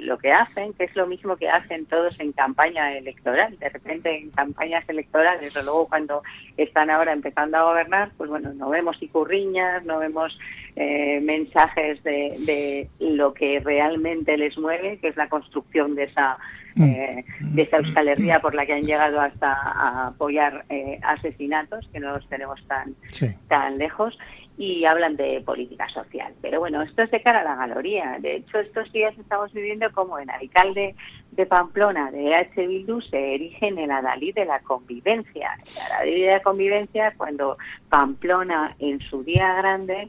lo que hacen, que es lo mismo que hacen todos en campaña electoral. De repente, en campañas electorales, o luego cuando están ahora empezando a gobernar, pues bueno, no vemos icurriñas, no vemos mensajes de lo que realmente les mueve, que es la construcción de esa Euskal Herria por la que han llegado hasta a apoyar asesinatos, que no los tenemos tan lejos, y hablan de política social. Pero bueno, esto es de cara a la galería. De hecho, estos días estamos viviendo como en alcalde de Pamplona, de EH Bildu, se erige en el adalid de la convivencia. El adalid de la convivencia, cuando Pamplona, en su día grande,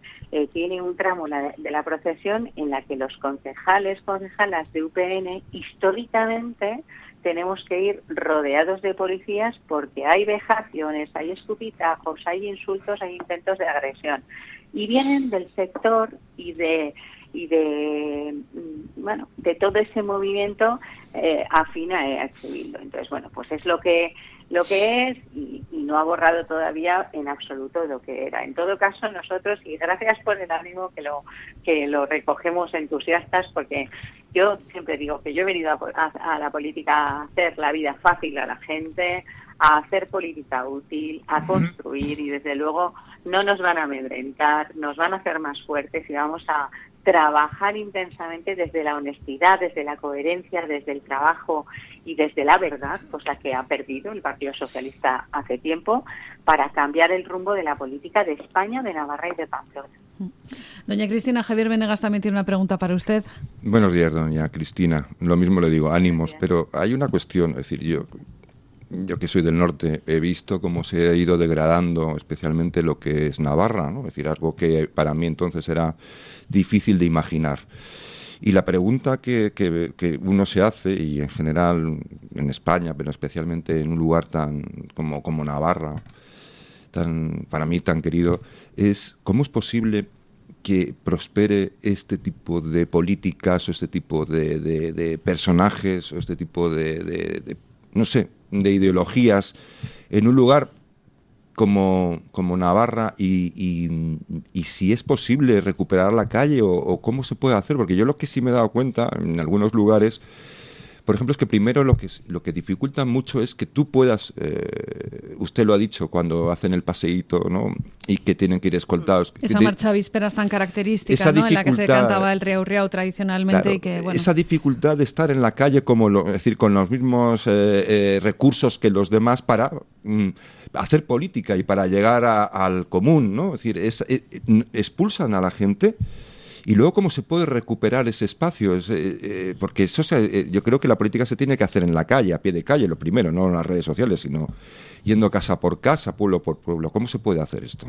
tiene un tramo de la procesión en la que los concejalas de UPN, históricamente, tenemos que ir rodeados de policías porque hay vejaciones, hay escupitajos, hay insultos, hay intentos de agresión. Y vienen del sector y de todo ese movimiento afín a EH Bildu. Entonces, bueno, pues es lo que es y no ha borrado todavía en absoluto lo que era. En todo caso, nosotros, y gracias por el ánimo que lo recogemos entusiastas, porque yo siempre digo que yo he venido a la política a hacer la vida fácil a la gente, a hacer política útil, a construir, y desde luego no nos van a amedrentar, nos van a hacer más fuertes y vamos a trabajar intensamente desde la honestidad, desde la coherencia, desde el trabajo y desde la verdad, cosa que ha perdido el Partido Socialista hace tiempo, para cambiar el rumbo de la política de España, de Navarra y de Pamplona. Doña Cristina, Javier Venegas también tiene una pregunta para usted. Buenos días, doña Cristina. Lo mismo le digo, ánimos, pero hay una cuestión, es decir, yo que soy del norte, he visto cómo se ha ido degradando especialmente lo que es Navarra, ¿no? Es decir, algo que para mí entonces era difícil de imaginar. Y la pregunta que uno se hace, y en general en España, pero especialmente en un lugar tan como Navarra, para mí tan querido, es ¿cómo es posible que prospere este tipo de políticas o este tipo de personajes o este tipo de no sé, de ideologías en un lugar como Navarra y si es posible recuperar la calle o cómo se puede hacer? Porque yo lo que sí me he dado cuenta en algunos lugares, por ejemplo, es que primero lo que dificulta mucho es que tú puedas, usted lo ha dicho cuando hacen el paseíto, ¿no? Y que tienen que ir escoltados. Esa marcha vísperas tan característica, ¿no? En la que se cantaba el Riau Riau tradicionalmente. Claro, y que, bueno. Esa dificultad de estar en la calle es decir, con los mismos recursos que los demás para hacer política y para llegar al común, ¿no? Es decir, expulsan a la gente. Y luego, ¿cómo se puede recuperar ese espacio? Porque eso yo creo que la política se tiene que hacer en la calle, a pie de calle, lo primero, no en las redes sociales, sino yendo casa por casa, pueblo por pueblo. ¿Cómo se puede hacer esto?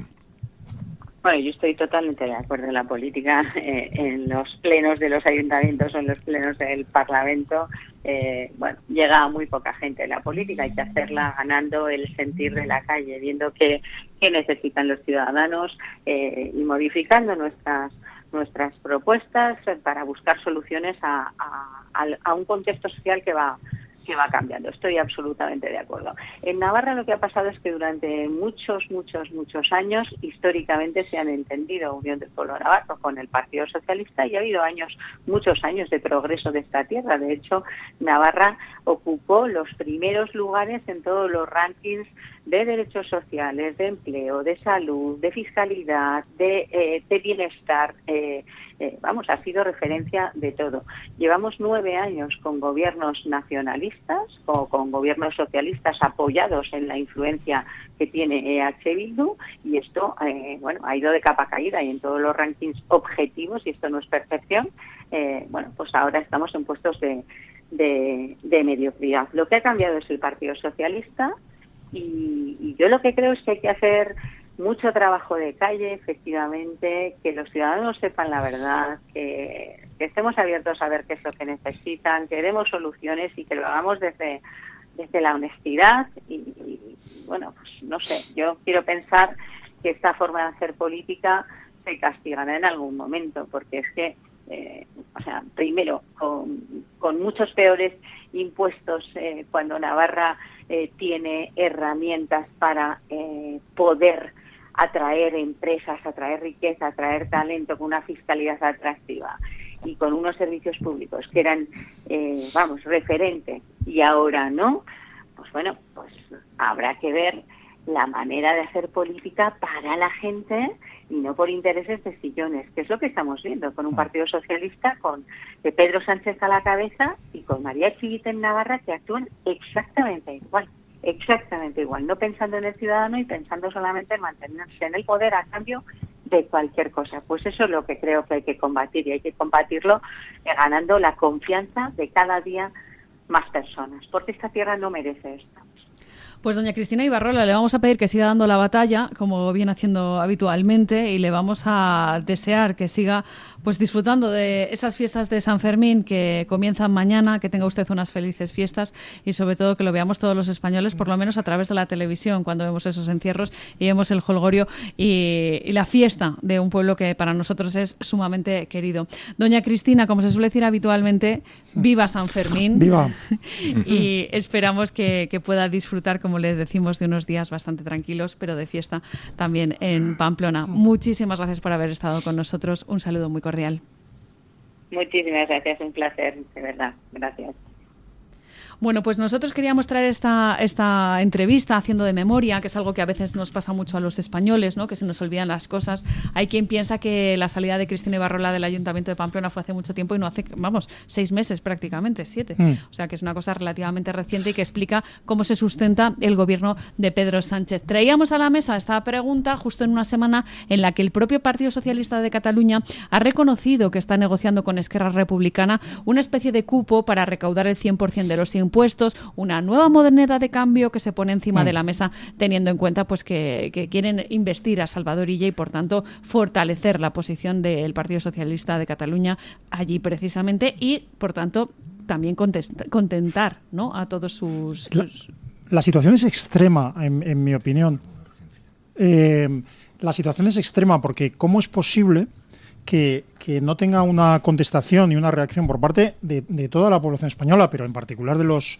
Bueno, yo estoy totalmente de acuerdo en la política, en los plenos de los ayuntamientos o en los plenos del Parlamento. Llega a muy poca gente. La política hay que hacerla ganando el sentir de la calle, viendo qué necesitan los ciudadanos y modificando nuestras propuestas para buscar soluciones a un contexto social que va cambiando. Estoy absolutamente de acuerdo. En Navarra lo que ha pasado es que durante muchos años históricamente se han entendido Unión del Pueblo Navarro con el Partido Socialista y ha habido muchos años de progreso de esta tierra. De hecho, Navarra ocupó los primeros lugares en todos los rankings de derechos sociales, de empleo, de salud, de fiscalidad, de bienestar. Ha sido referencia de todo. Llevamos 9 años con gobiernos nacionalistas o con gobiernos socialistas apoyados en la influencia que tiene EH Bildu y esto ha ido de capa caída y en todos los rankings objetivos, y esto no es percepción, pues ahora estamos en puestos de mediocridad. Lo que ha cambiado es el Partido Socialista y yo lo que creo es que hay que hacer mucho trabajo de calle, efectivamente, que los ciudadanos sepan la verdad, que estemos abiertos a ver qué es lo que necesitan, que demos soluciones y que lo hagamos desde la honestidad y pues no sé, yo quiero pensar que esta forma de hacer política se castigará en algún momento, porque es que, primero, con muchos peores impuestos, cuando Navarra tiene herramientas para poder atraer empresas, atraer riqueza, atraer talento, con una fiscalidad atractiva y con unos servicios públicos que eran, referente y ahora no, pues habrá que ver la manera de hacer política para la gente y no por intereses de sillones, que es lo que estamos viendo con un Partido Socialista con Pedro Sánchez a la cabeza y con María Chivite en Navarra, que actúan exactamente igual, no pensando en el ciudadano y pensando solamente en mantenerse en el poder a cambio de cualquier cosa. Pues eso es lo que creo que hay que combatir y hay que combatirlo ganando la confianza de cada día más personas, porque esta tierra no merece esto. Pues doña Cristina Ibarrola, le vamos a pedir que siga dando la batalla, como viene haciendo habitualmente, y le vamos a desear que siga pues disfrutando de esas fiestas de San Fermín que comienzan mañana, que tenga usted unas felices fiestas y sobre todo que lo veamos todos los españoles, por lo menos a través de la televisión, cuando vemos esos encierros y vemos el jolgorio y la fiesta de un pueblo que para nosotros es sumamente querido. Doña Cristina, como se suele decir habitualmente, viva San Fermín. ¡Viva! Y esperamos que pueda disfrutar, como les decimos, de unos días bastante tranquilos, pero de fiesta también en Pamplona. Muchísimas gracias por haber estado con nosotros. Un saludo muy cordial. Muchísimas gracias, un placer, de verdad. Gracias. Bueno, pues nosotros queríamos traer esta entrevista haciendo de memoria, que es algo que a veces nos pasa mucho a los españoles, ¿no? Que se nos olvidan las cosas. Hay quien piensa que la salida de Cristina Ibarrola del Ayuntamiento de Pamplona fue hace mucho tiempo y no hace, 6 meses prácticamente, 7. O sea que es una cosa relativamente reciente y que explica cómo se sustenta el gobierno de Pedro Sánchez. Traíamos a la mesa esta pregunta justo en una semana en la que el propio Partido Socialista de Cataluña ha reconocido que está negociando con Esquerra Republicana una especie de cupo para recaudar el 100% de los impuestos, una nueva moneda de cambio que se pone encima de la mesa, teniendo en cuenta pues que quieren investir a Salvador Illa y por tanto fortalecer la posición del Partido Socialista de Cataluña allí precisamente y por tanto también contentar, ¿no?, a todos sus... La situación es extrema, en mi opinión. La situación es extrema porque ¿cómo es posible que no tenga una contestación y una reacción por parte de toda la población española, pero en particular de los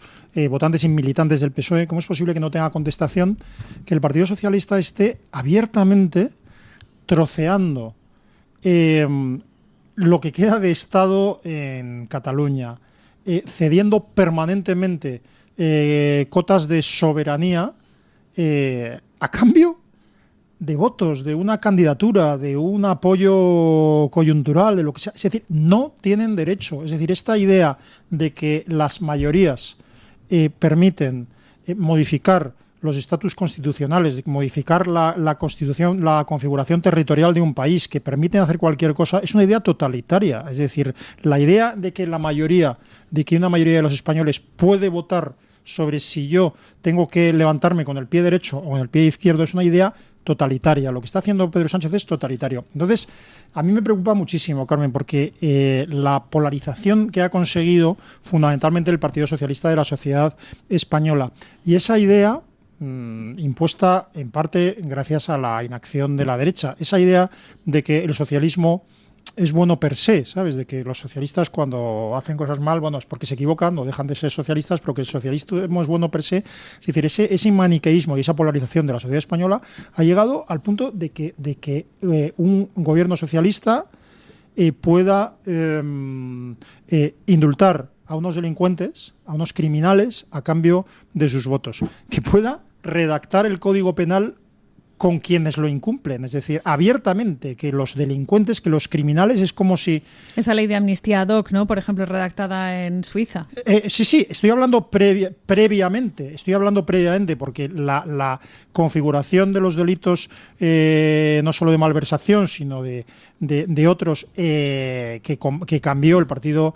votantes y militantes del PSOE? ¿Cómo es posible que no tenga contestación que el Partido Socialista esté abiertamente troceando lo que queda de Estado en Cataluña, cediendo permanentemente cotas de soberanía a cambio de votos, de una candidatura, de un apoyo coyuntural, de lo que sea? Es decir, no tienen derecho. Es decir, esta idea de que las mayorías permiten modificar los estatus constitucionales, de modificar la constitución, la configuración territorial de un país, que permiten hacer cualquier cosa, es una idea totalitaria. Es decir, la idea de que una mayoría de los españoles puede votar sobre si yo tengo que levantarme con el pie derecho o con el pie izquierdo es una idea totalitaria. Lo que está haciendo Pedro Sánchez es totalitario. Entonces, a mí me preocupa muchísimo, Carmen, porque la polarización que ha conseguido fundamentalmente el Partido Socialista de la sociedad española, y esa idea impuesta en parte gracias a la inacción de la derecha, esa idea de que el socialismo es bueno per se, ¿sabes? De que los socialistas cuando hacen cosas mal, bueno, es porque se equivocan o dejan de ser socialistas, pero que el socialismo es bueno per se. Es decir, ese maniqueísmo y esa polarización de la sociedad española ha llegado al punto de que un gobierno socialista pueda indultar a unos delincuentes, a unos criminales, a cambio de sus votos. Que pueda redactar el Código Penal con quienes lo incumplen, es decir, abiertamente, que los delincuentes, que los criminales, es como si... Esa ley de amnistía ad hoc, ¿no?, por ejemplo, redactada en Suiza. Sí, estoy hablando previamente, porque la configuración de los delitos, no solo de malversación, sino de otros que cambió el Partido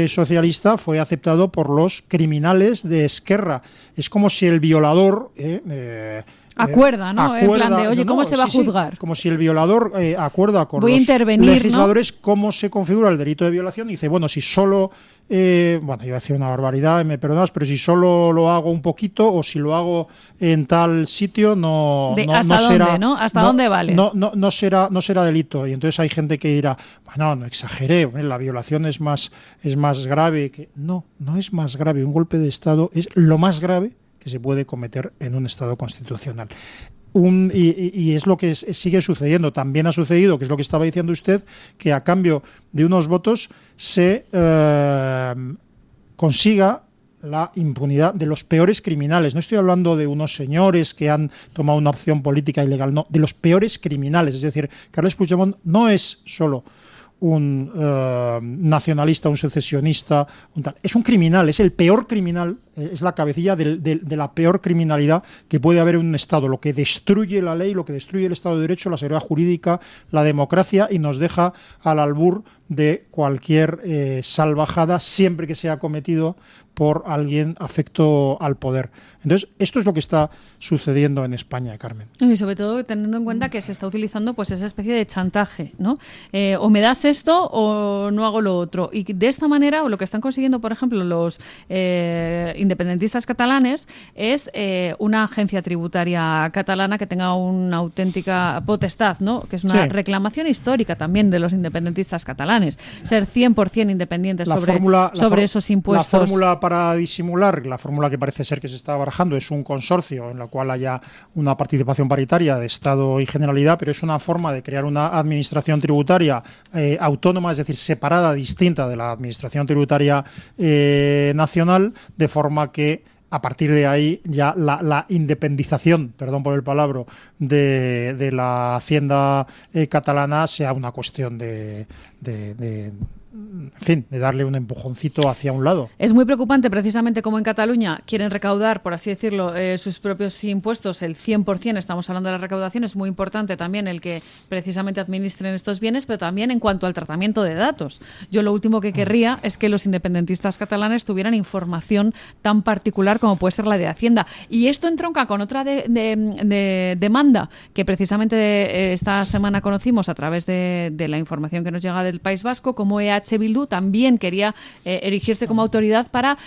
Socialista, fue aceptado por los criminales de Esquerra. Es como si el violador... Acuerda, ¿no? En plan de, oye, ¿cómo se va a juzgar? Sí, como si el violador acuerda con los legisladores, ¿no?, cómo se configura el delito de violación, y dice, bueno, si solo... bueno, iba a decir una barbaridad, me perdonas, pero si solo lo hago un poquito o si lo hago en tal sitio, ¿Hasta dónde, no? ¿Hasta dónde vale? No será delito. Y entonces hay gente que dirá, bueno, no exageré, la violación es más grave. No es más grave. Un golpe de Estado es lo más grave que se puede cometer en un Estado constitucional. Y es lo que sigue sucediendo. También ha sucedido, que es lo que estaba diciendo usted, que a cambio de unos votos se consiga la impunidad de los peores criminales. No estoy hablando de unos señores que han tomado una opción política ilegal, no, de los peores criminales. Es decir, Carles Puigdemont no es solo un nacionalista, un secesionista, es un criminal, es el peor criminal, es la cabecilla de la peor criminalidad que puede haber en un Estado, lo que destruye la ley, lo que destruye el Estado de Derecho, la seguridad jurídica, la democracia, y nos deja al albur de cualquier salvajada, siempre que sea cometido por alguien afecto al poder. Entonces, esto es lo que está sucediendo en España, Carmen. Y sobre todo teniendo en cuenta que se está utilizando pues esa especie de chantaje, ¿no? O me das esto o no hago lo otro. Y de esta manera, lo que están consiguiendo, por ejemplo, los independentistas catalanes es una agencia tributaria catalana que tenga una auténtica potestad, ¿no? Que es una reclamación histórica también de los independentistas catalanes. Ser 100% independientes sobre esos impuestos. La fórmula para disimular, la fórmula que parece ser que se está barajando es un consorcio en la cual haya una participación paritaria de Estado y Generalidad, pero es una forma de crear una administración tributaria autónoma, es decir, separada, distinta de la administración tributaria nacional, de forma que a partir de ahí ya la independización, perdón por el palabra, de la hacienda catalana sea una cuestión de darle un empujoncito hacia un lado. Es muy preocupante, precisamente como en Cataluña quieren recaudar, por así decirlo, sus propios impuestos, el 100%, estamos hablando de la recaudación, es muy importante también el que precisamente administren estos bienes, pero también en cuanto al tratamiento de datos. Yo lo último que querría es que los independentistas catalanes tuvieran información tan particular como puede ser la de Hacienda. Y esto entronca con otra demanda que precisamente esta semana conocimos a través de la información que nos llega del País Vasco, como EH Bildu también quería erigirse como autoridad para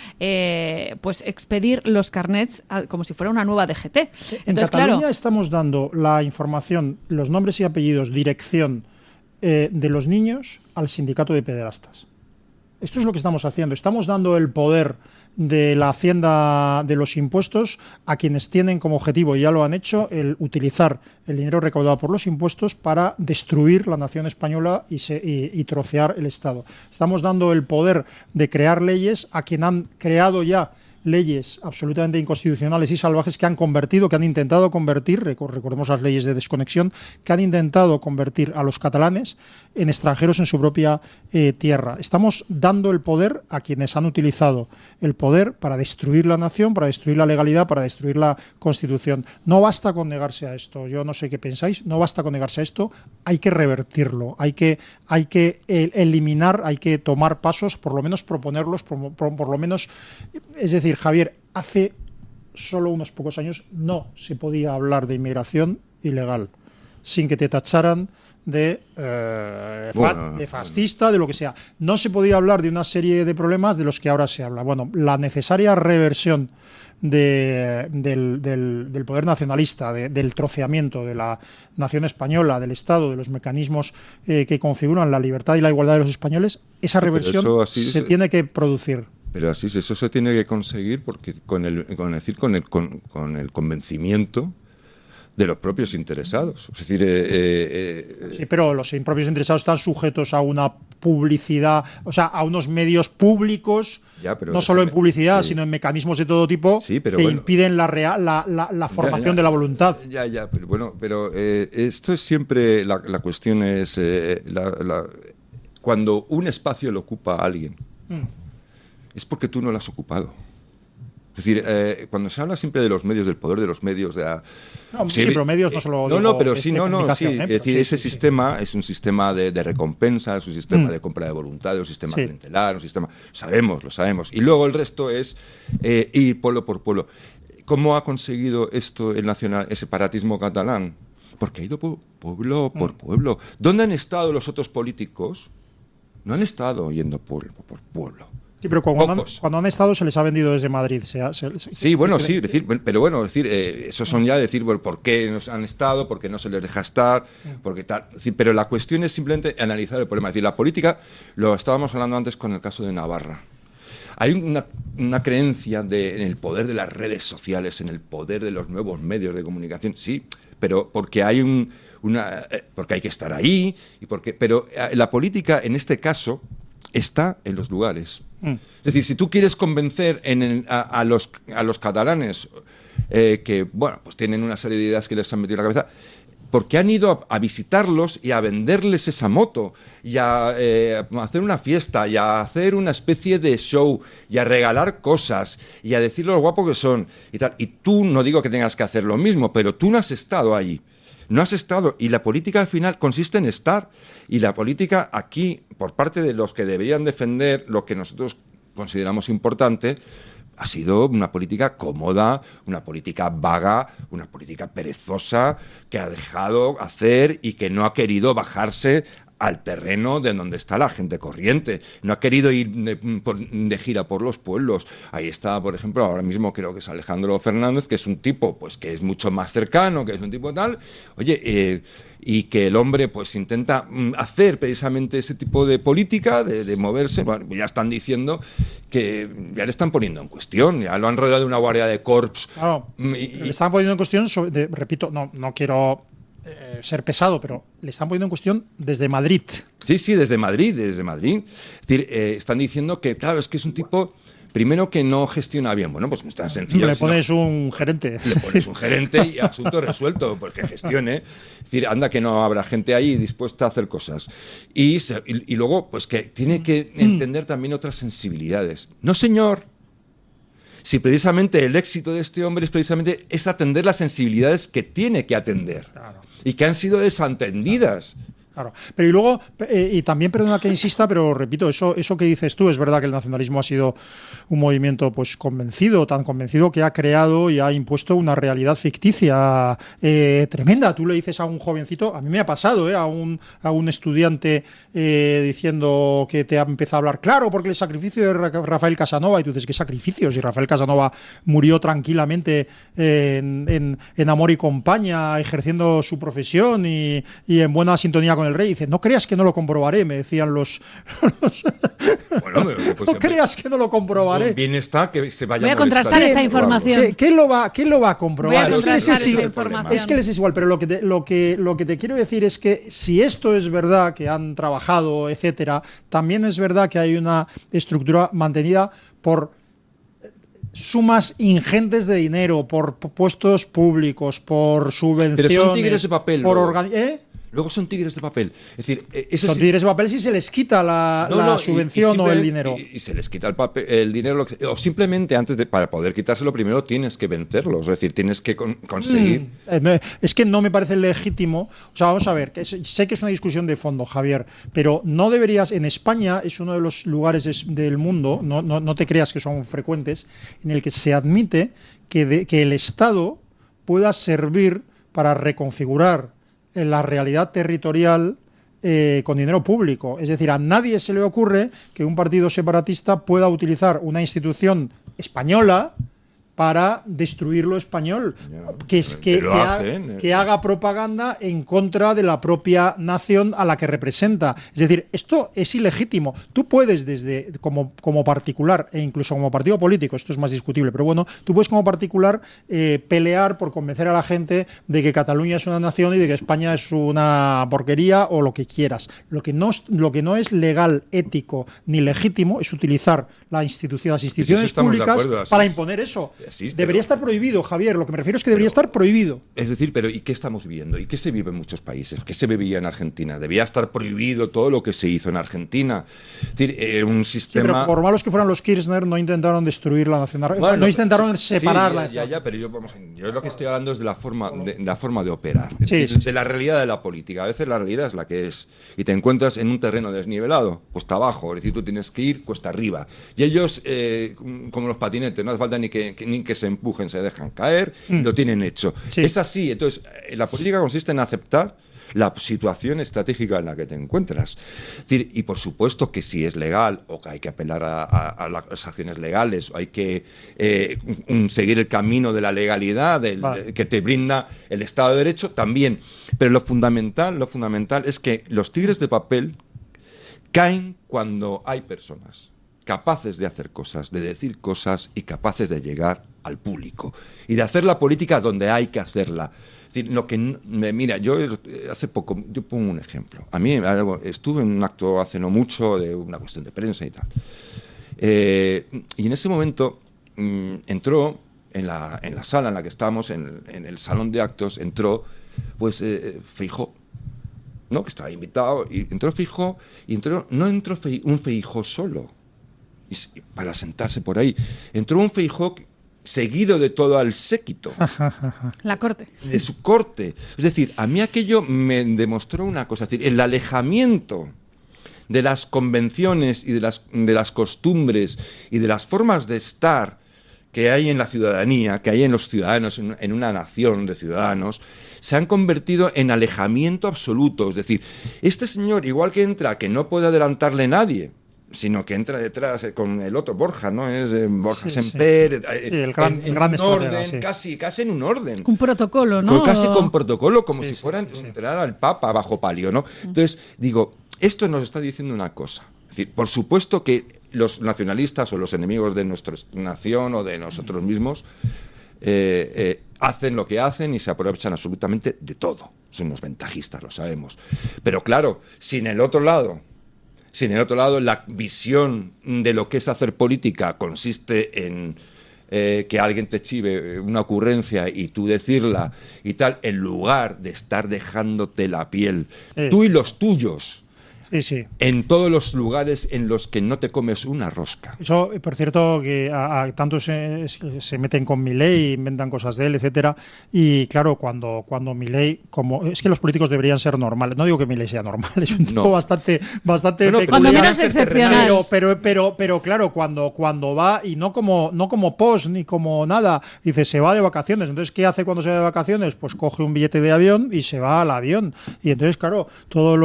pues expedir los carnets como si fuera una nueva DGT. En Cataluña estamos dando la información, los nombres y apellidos, dirección de los niños al sindicato de pederastas. Esto es lo que estamos haciendo. Estamos dando el poder de la hacienda de los impuestos a quienes tienen como objetivo, y ya lo han hecho, el utilizar el dinero recaudado por los impuestos para destruir la nación española y trocear el Estado. Estamos dando el poder de crear leyes a quien han creado ya leyes absolutamente inconstitucionales y salvajes que han intentado convertir, recordemos las leyes de desconexión, que han intentado convertir a los catalanes en extranjeros en su propia tierra. Estamos dando el poder a quienes han utilizado el poder para destruir la nación, para destruir la legalidad, para destruir la Constitución. No basta con negarse a esto, yo no sé qué pensáis, no basta con negarse a esto, hay que revertirlo, hay que eliminar, hay que tomar pasos, por lo menos proponerlos, por lo menos, es decir, Javier, hace solo unos pocos años no se podía hablar de inmigración ilegal sin que te tacharan de fascista, de lo que sea. No se podía hablar de una serie de problemas de los que ahora se habla. Bueno, la necesaria reversión del poder nacionalista, del troceamiento de la nación española, del Estado, de los mecanismos que configuran la libertad y la igualdad de los españoles, esa reversión tiene que producir. Pero así eso se tiene que conseguir porque con el convencimiento de los propios interesados. Es decir, sí, pero los propios interesados están sujetos a una publicidad, o sea, a unos medios públicos, no solo en publicidad, sino en mecanismos de todo tipo que impiden la formación de la voluntad. Pero esto es siempre, la cuestión es, cuando un espacio lo ocupa alguien, es porque tú no lo has ocupado. Es decir, cuando se habla siempre de los medios, del poder de los medios, pero medios no solo... Es decir, ese sistema es un sistema de recompensa, es un sistema de compra de voluntad, es un sistema clientelar, un sistema... Lo sabemos. Y luego el resto es ir pueblo por pueblo. ¿Cómo ha conseguido esto el separatismo catalán? Porque ha ido pueblo por pueblo. ¿Dónde han estado los otros políticos? No han estado yendo pueblo por pueblo. Sí, pero cuando han estado se les ha vendido desde Madrid. Eso son ya decir, ¿por qué no han estado? ¿Por qué no se les deja estar? Porque tal. Pero la cuestión es simplemente analizar el problema. Es decir, la política, lo estábamos hablando antes con el caso de Navarra. Hay una creencia en el poder de las redes sociales, en el poder de los nuevos medios de comunicación, sí, pero porque hay porque hay que estar ahí, pero la política en este caso está en los lugares. Es decir, si tú quieres convencer a los catalanes que, pues tienen una serie de ideas que les han metido en la cabeza, porque han ido a visitarlos y a venderles esa moto, y a hacer una fiesta, y a hacer una especie de show, y a regalar cosas, y a decir lo guapo que son, y tal. Y tú, no digo que tengas que hacer lo mismo, pero tú no has estado allí. No has estado, y la política al final consiste en estar, y la política aquí, por parte de los que deberían defender lo que nosotros consideramos importante, ha sido una política cómoda, una política vaga, una política perezosa, que ha dejado hacer y que no ha querido bajarse al terreno de donde está la gente corriente. No ha querido ir de gira por los pueblos. Ahí está, por ejemplo, ahora mismo creo que es Alejandro Fernández, que es un tipo pues que es mucho más cercano, que es un tipo tal. Oye, y que el hombre pues intenta hacer precisamente ese tipo de política, de moverse. Bueno, ya están diciendo que ya le están poniendo en cuestión, ya lo han rodeado de una guardia de corps. Claro, le están poniendo en cuestión, repito, no quiero ser pesado, pero le están poniendo en cuestión desde Madrid. Sí, desde Madrid. Es decir, están diciendo que, claro, es que es un tipo, primero, que no gestiona bien. Bueno, pues no es tan sencillo. Le pones un gerente. Le pones un gerente y asunto resuelto, pues que gestione. Es decir, anda que no habrá gente ahí dispuesta a hacer cosas. Y luego, pues que tiene que entender también otras sensibilidades. No, señor. Si precisamente el éxito de este hombre es atender las sensibilidades que tiene que atender. Claro. Y que han sido desatendidas. Claro, pero y luego, y también, perdona que insista, pero repito, eso que dices tú, es verdad que el nacionalismo ha sido un movimiento pues tan convencido que ha creado y ha impuesto una realidad ficticia tremenda. Tú le dices a un jovencito, a mí me ha pasado, a un estudiante diciendo que te ha empezado a hablar, claro, porque el sacrificio de Rafael Casanova, y tú dices, ¿qué sacrificio? Si Rafael Casanova murió tranquilamente en Amor y Compañía, ejerciendo su profesión y en buena sintonía con el rey. Dice, no creas que no lo comprobaré, me decían los bueno, pues no creas que no lo comprobaré. Bien está que se vaya. Voy a contrastar esta información. ¿Quién lo va a comprobar? Voy a contrastar esta información. Es que les es igual, pero lo que te quiero decir es que si esto es verdad, que han trabajado, etcétera, también es verdad que hay una estructura mantenida por sumas ingentes de dinero, por puestos públicos, por subvenciones. Pero son tigres de papel. Por Luego son tigres de papel. Es decir, son tigres de papel si se les quita la subvención o el dinero. Y se les quita el dinero. O simplemente para poder quitárselo primero tienes que vencerlos. Es decir, tienes que conseguir. Es que no me parece legítimo. O sea, vamos a ver, sé que es una discusión de fondo, Javier, pero no deberías. En España es uno de los lugares del mundo, no te creas que son frecuentes, en el que se admite que el Estado pueda servir para reconfigurar la realidad territorial con dinero público. Es decir, a nadie se le ocurre que un partido separatista pueda utilizar una institución española para destruir lo español, que haga propaganda en contra de la propia nación a la que representa. Es decir, esto es ilegítimo. Tú puedes como particular, e incluso como partido político, esto es más discutible, pero bueno, tú puedes como particular pelear por convencer a la gente de que Cataluña es una nación y de que España es una porquería o lo que quieras. Lo que no es legal, ético ni legítimo es utilizar las instituciones públicas para imponer eso. Sí, debería estar prohibido, Javier. Lo que me refiero es que debería estar prohibido. Es decir, pero ¿y qué estamos viviendo? ¿Y qué se vive en muchos países? ¿Qué se vivía en Argentina? Debía estar prohibido todo lo que se hizo en Argentina. Es decir, un sistema. Sí, pero por malos que fueran los Kirchner, no intentaron destruir la nación. Bueno, no intentaron separarla. Sí, pero yo lo que estoy hablando es de la forma de operar. Es decir, de la realidad de la política. A veces la realidad es la que es. Y te encuentras en un terreno desnivelado, cuesta abajo. Es decir, tú tienes que ir cuesta arriba. Y ellos, como los patinetes, no hace falta ni que se empujen, se dejan caer, lo tienen hecho. Sí. Es así. Entonces, la política consiste en aceptar la situación estratégica en la que te encuentras. Es decir, y por supuesto que si es legal o que hay que apelar a las acciones legales o hay que seguir el camino de la legalidad que te brinda el Estado de Derecho, también. Pero lo fundamental es que los tigres de papel caen cuando hay personas capaces de hacer cosas, de decir cosas y capaces de llegar al público y de hacer la política donde hay que hacerla. Es decir, mira, yo hace poco, yo pongo un ejemplo. A mí estuve en un acto hace no mucho de una cuestión de prensa y tal. Y en ese momento entró en la sala en la que estábamos, en el salón de actos, entró pues Feijóo, ¿no? Que estaba invitado, y entró Feijóo, y no entró un Feijóo solo, para sentarse por ahí. Entró un Feijóo seguido de todo el séquito. La corte. De su corte. Es decir, a mí aquello me demostró una cosa, es decir, el alejamiento de las convenciones y de las costumbres y de las formas de estar que hay en la ciudadanía, que hay en los ciudadanos, en una nación de ciudadanos, se han convertido en alejamiento absoluto. Es decir, este señor, igual que entra, que no puede adelantarle nadie, sino que entra detrás con el otro Borja, ¿no? Es Borja Semper, el gran en orden, casi en un orden. Un protocolo, ¿no? Casi con protocolo, como si fuera entrar al Papa bajo palio, ¿no? Entonces, digo, esto nos está diciendo una cosa. Es decir, por supuesto que los nacionalistas o los enemigos de nuestra nación o de nosotros mismos hacen lo que hacen y se aprovechan absolutamente de todo. Son unos ventajistas, lo sabemos. Pero claro, si en el otro lado la visión de lo que es hacer política consiste en que alguien te chive una ocurrencia y tú decirla y tal, en lugar de estar dejándote la piel, tú y los tuyos, en todos los lugares en los que no te comes una rosca. Eso, por cierto, que tantos se meten con Milei, inventan cosas de él, etcétera. Y claro, cuando Milei, es que los políticos deberían ser normales. No digo que Milei sea normal, es un tipo bastante peculiar, cuando menos excepcional. Pero claro, cuando va, y no como post ni como nada, dice, se va de vacaciones. Entonces, ¿qué hace cuando se va de vacaciones? Pues coge un billete de avión y se va al avión. Y entonces, claro, todos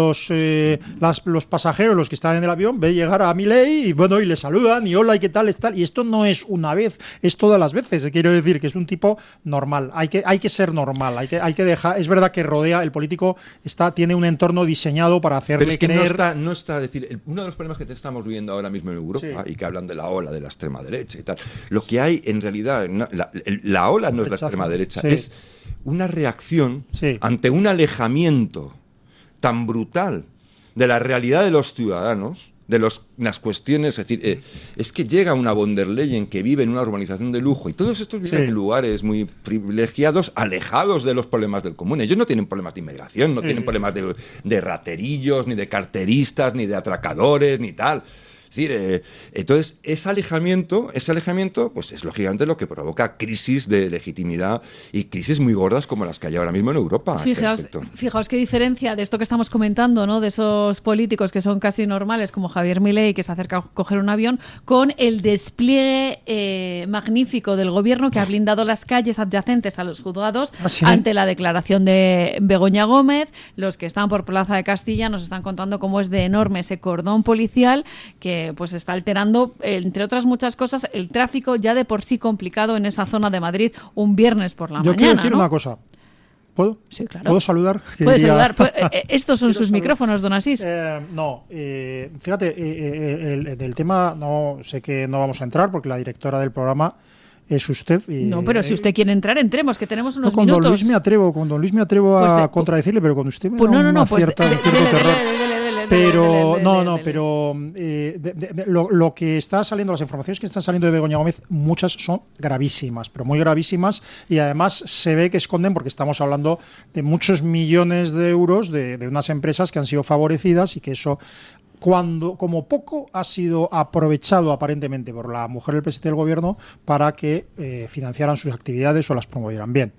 los pasajeros, los que están en el avión, ve llegar a Milei y bueno, y le saludan y hola, y qué tal, y esto no es una vez, es todas las veces. Quiero decir que es un tipo normal, hay que ser normal, hay que dejar, es verdad que rodea, el político tiene un entorno diseñado para hacerle pero es que creer. No está decir, uno de los problemas que estamos viviendo ahora mismo en Europa y que hablan de la ola de la extrema derecha y tal, lo que hay en realidad, la ola no es la extrema derecha, es una reacción ante un alejamiento tan brutal de la realidad de los ciudadanos, de las cuestiones, es decir, es que llega una von der Leyen que vive en una urbanización de lujo y todos estos viven en lugares muy privilegiados, alejados de los problemas del común. Ellos no tienen problemas de inmigración, no tienen problemas de raterillos, ni de carteristas, ni de atracadores, ni tal. Es decir, entonces ese alejamiento, pues es lógicamente lo que provoca crisis de legitimidad y crisis muy gordas como las que hay ahora mismo en Europa. Fijaos qué diferencia de esto que estamos comentando, ¿no? De esos políticos que son casi normales, como Javier Milei, que se acerca a coger un avión, con el despliegue magnífico del gobierno que ha blindado las calles adyacentes a los juzgados ante la declaración de Begoña Gómez. Los que están por Plaza de Castilla nos están contando cómo es de enorme ese cordón policial que pues está alterando, entre otras muchas cosas, el tráfico ya de por sí complicado en esa zona de Madrid un viernes por la mañana. Yo quiero decir una cosa. ¿Puedo? Sí, claro. ¿Puedo saludar? Puede saludar. Estos son sus micrófonos, don Asís. Fíjate, del tema no sé que no vamos a entrar porque la directora del programa es usted. No, pero si usted quiere entrar, entremos, que tenemos unos minutos. Con don Luis me atrevo a contradecirle, pero con usted me da cierto terror. Pero lo que está saliendo, las informaciones que están saliendo de Begoña Gómez, muchas son gravísimas, pero muy gravísimas, y además se ve que esconden, porque estamos hablando de muchos millones de euros de unas empresas que han sido favorecidas y que eso, como poco, ha sido aprovechado aparentemente por la mujer del presidente del gobierno para que financiaran sus actividades o las promovieran bien.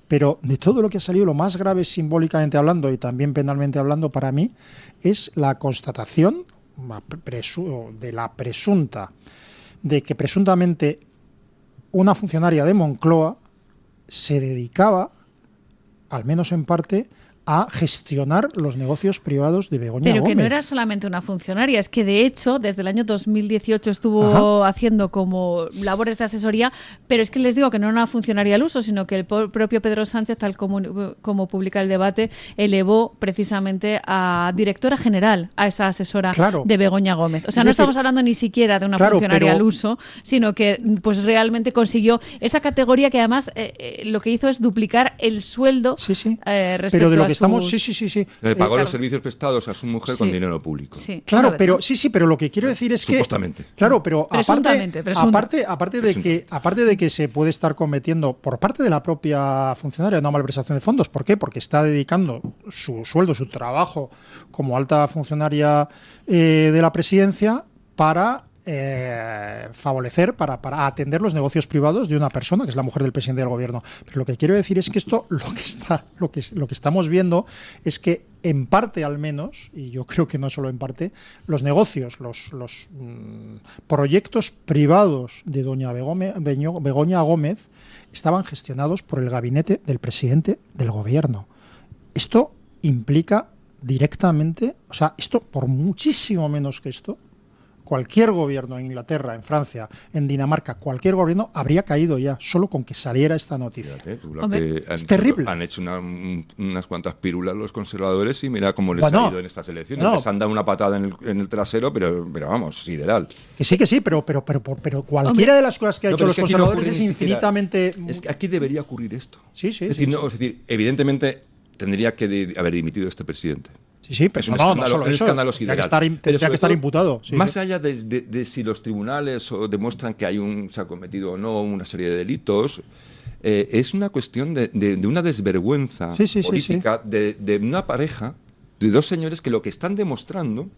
Pero de todo lo que ha salido, lo más grave simbólicamente hablando y también penalmente hablando para mí es la constatación de que presuntamente una funcionaria de Moncloa se dedicaba, al menos en parte, a gestionar los negocios privados de Begoña Gómez. Pero que no era solamente una funcionaria, es que de hecho desde el año 2018 estuvo haciendo como labores de asesoría, pero es que les digo que no era una funcionaria al uso, sino que el propio Pedro Sánchez, tal como publica el debate, elevó precisamente a directora general a esa asesora de Begoña Gómez. O sea, no estamos hablando ni siquiera de una funcionaria al uso, sino que pues realmente consiguió esa categoría que además lo que hizo es duplicar el sueldo respecto a estamos, Le pagó los servicios prestados a su mujer con dinero público. Claro, pero pero lo que quiero decir es que supuestamente. Claro, pero aparte de que se puede estar cometiendo por parte de la propia funcionaria una malversación de fondos. ¿Por qué? Porque está dedicando su sueldo, su trabajo como alta funcionaria de la presidencia para favorecer, para atender los negocios privados de una persona que es la mujer del presidente del gobierno. Pero lo que quiero decir es que esto, lo que estamos viendo es que en parte al menos, y yo creo que no solo en parte, los negocios, los proyectos privados de doña Begoña Gómez estaban gestionados por el gabinete del presidente del gobierno. Esto implica directamente, o sea, esto por muchísimo menos que esto, cualquier gobierno en Inglaterra, en Francia, en Dinamarca, cualquier gobierno habría caído ya, solo con que saliera esta noticia. Fíjate, es terrible. Han hecho unas cuantas pírulas los conservadores y mira cómo les ha ido en estas elecciones. Les han dado una patada en el trasero, pero vamos, sideral. Que sí, pero cualquiera de las cosas que ha hecho los conservadores es infinitamente... Es que aquí debería ocurrir esto. Sí. Es decir, evidentemente tendría que haber dimitido este presidente. Sí, pero es un escándalo, escándalo sideral. Tendría que estar imputado. Sí, más allá de si los tribunales demuestran que se ha cometido o no una serie de delitos, es una cuestión de una desvergüenza política de una pareja, de dos señores que lo que están demostrando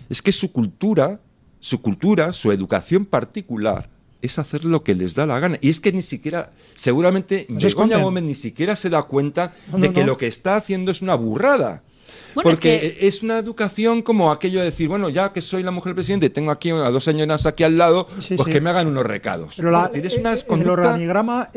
es que su cultura, su educación particular, es hacer lo que les da la gana. Y es que ni siquiera, seguramente, Begoña Gómez ni siquiera se da cuenta de que lo que está haciendo es una burrada. Bueno, porque es una educación como aquello de decir, bueno, ya que soy la mujer del presidente, tengo aquí a dos señoras aquí al lado, que me hagan unos recados. Pero en el organigrama,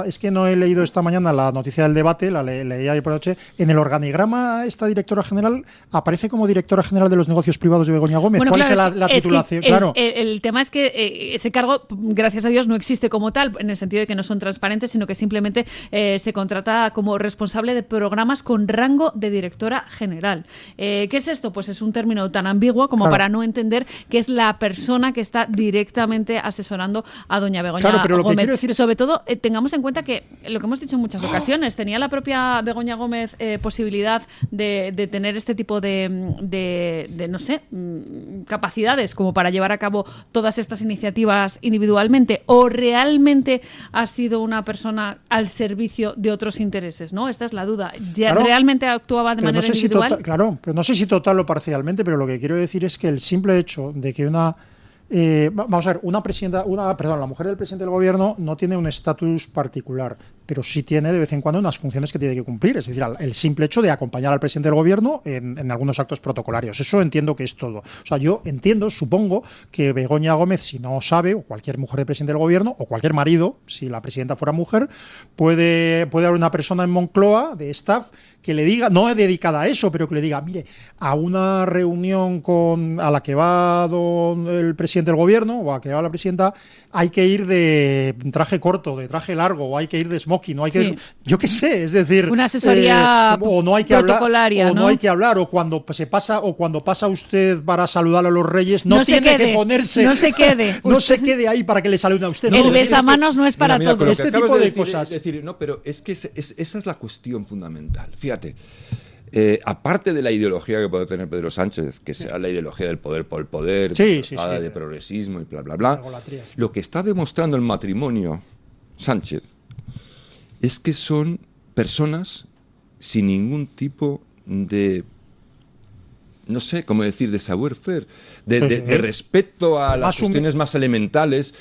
es que no he leído esta mañana la noticia del debate, la leí ayer por la noche. En el organigrama, esta directora general aparece como directora general de los negocios privados de Begoña Gómez. Bueno, ¿Cuál claro, es la titulación? El tema es que ese cargo, gracias a Dios, no existe como tal, en el sentido de que no son transparentes, sino que simplemente se contrata como responsable de programas con rango de directora general. ¿Qué es esto? Pues es un término tan ambiguo como para no entender que es la persona que está directamente asesorando a doña Begoña pero lo Gómez. Que quiero decir es... Sobre todo, tengamos en cuenta que, lo que hemos dicho en muchas ocasiones, tenía la propia Begoña Gómez posibilidad de tener este tipo de no sé, capacidades como para llevar a cabo todas estas iniciativas individualmente, o realmente ha sido una persona al servicio de otros intereses, ¿no? Esta es la duda. ¿Realmente actuaba de manera individual? Claro, pero no sé si total o parcialmente, pero lo que quiero decir es que el simple hecho de que vamos a ver, la mujer del presidente del gobierno no tiene un estatus particular, pero sí tiene de vez en cuando unas funciones que tiene que cumplir, es decir, el simple hecho de acompañar al presidente del gobierno en algunos actos protocolarios. Eso entiendo que es todo. O sea, yo supongo que Begoña Gómez, si no sabe, o cualquier mujer del presidente del gobierno, o cualquier marido, si la presidenta fuera mujer, puede haber una persona en Moncloa de staff que le diga, no es dedicada a eso, pero que le diga, mire, a una reunión a la que va el presidente del gobierno o a la que va la presidenta, hay que ir de traje corto, de traje largo, o hay que ir de smoking, o hay que ir, yo qué sé, es decir, una asesoría o no hay que protocolaria, hablar, o no hay que hablar, o cuando pasa usted para saludar a los reyes, no tiene que ponerse, no se quede, no se quede ahí para que le saluden a usted. El besamanos no es para todos. Este tipo de cosas. No, pero es que esa es la cuestión fundamental. Fíjate. Aparte de la ideología que puede tener Pedro Sánchez, que sea la ideología del poder por el poder, de progresismo y bla, bla, bla, lo que está demostrando el matrimonio Sánchez es que son personas sin ningún tipo de, no sé cómo decir, de savoir-faire, de respeto a las cuestiones más elementales,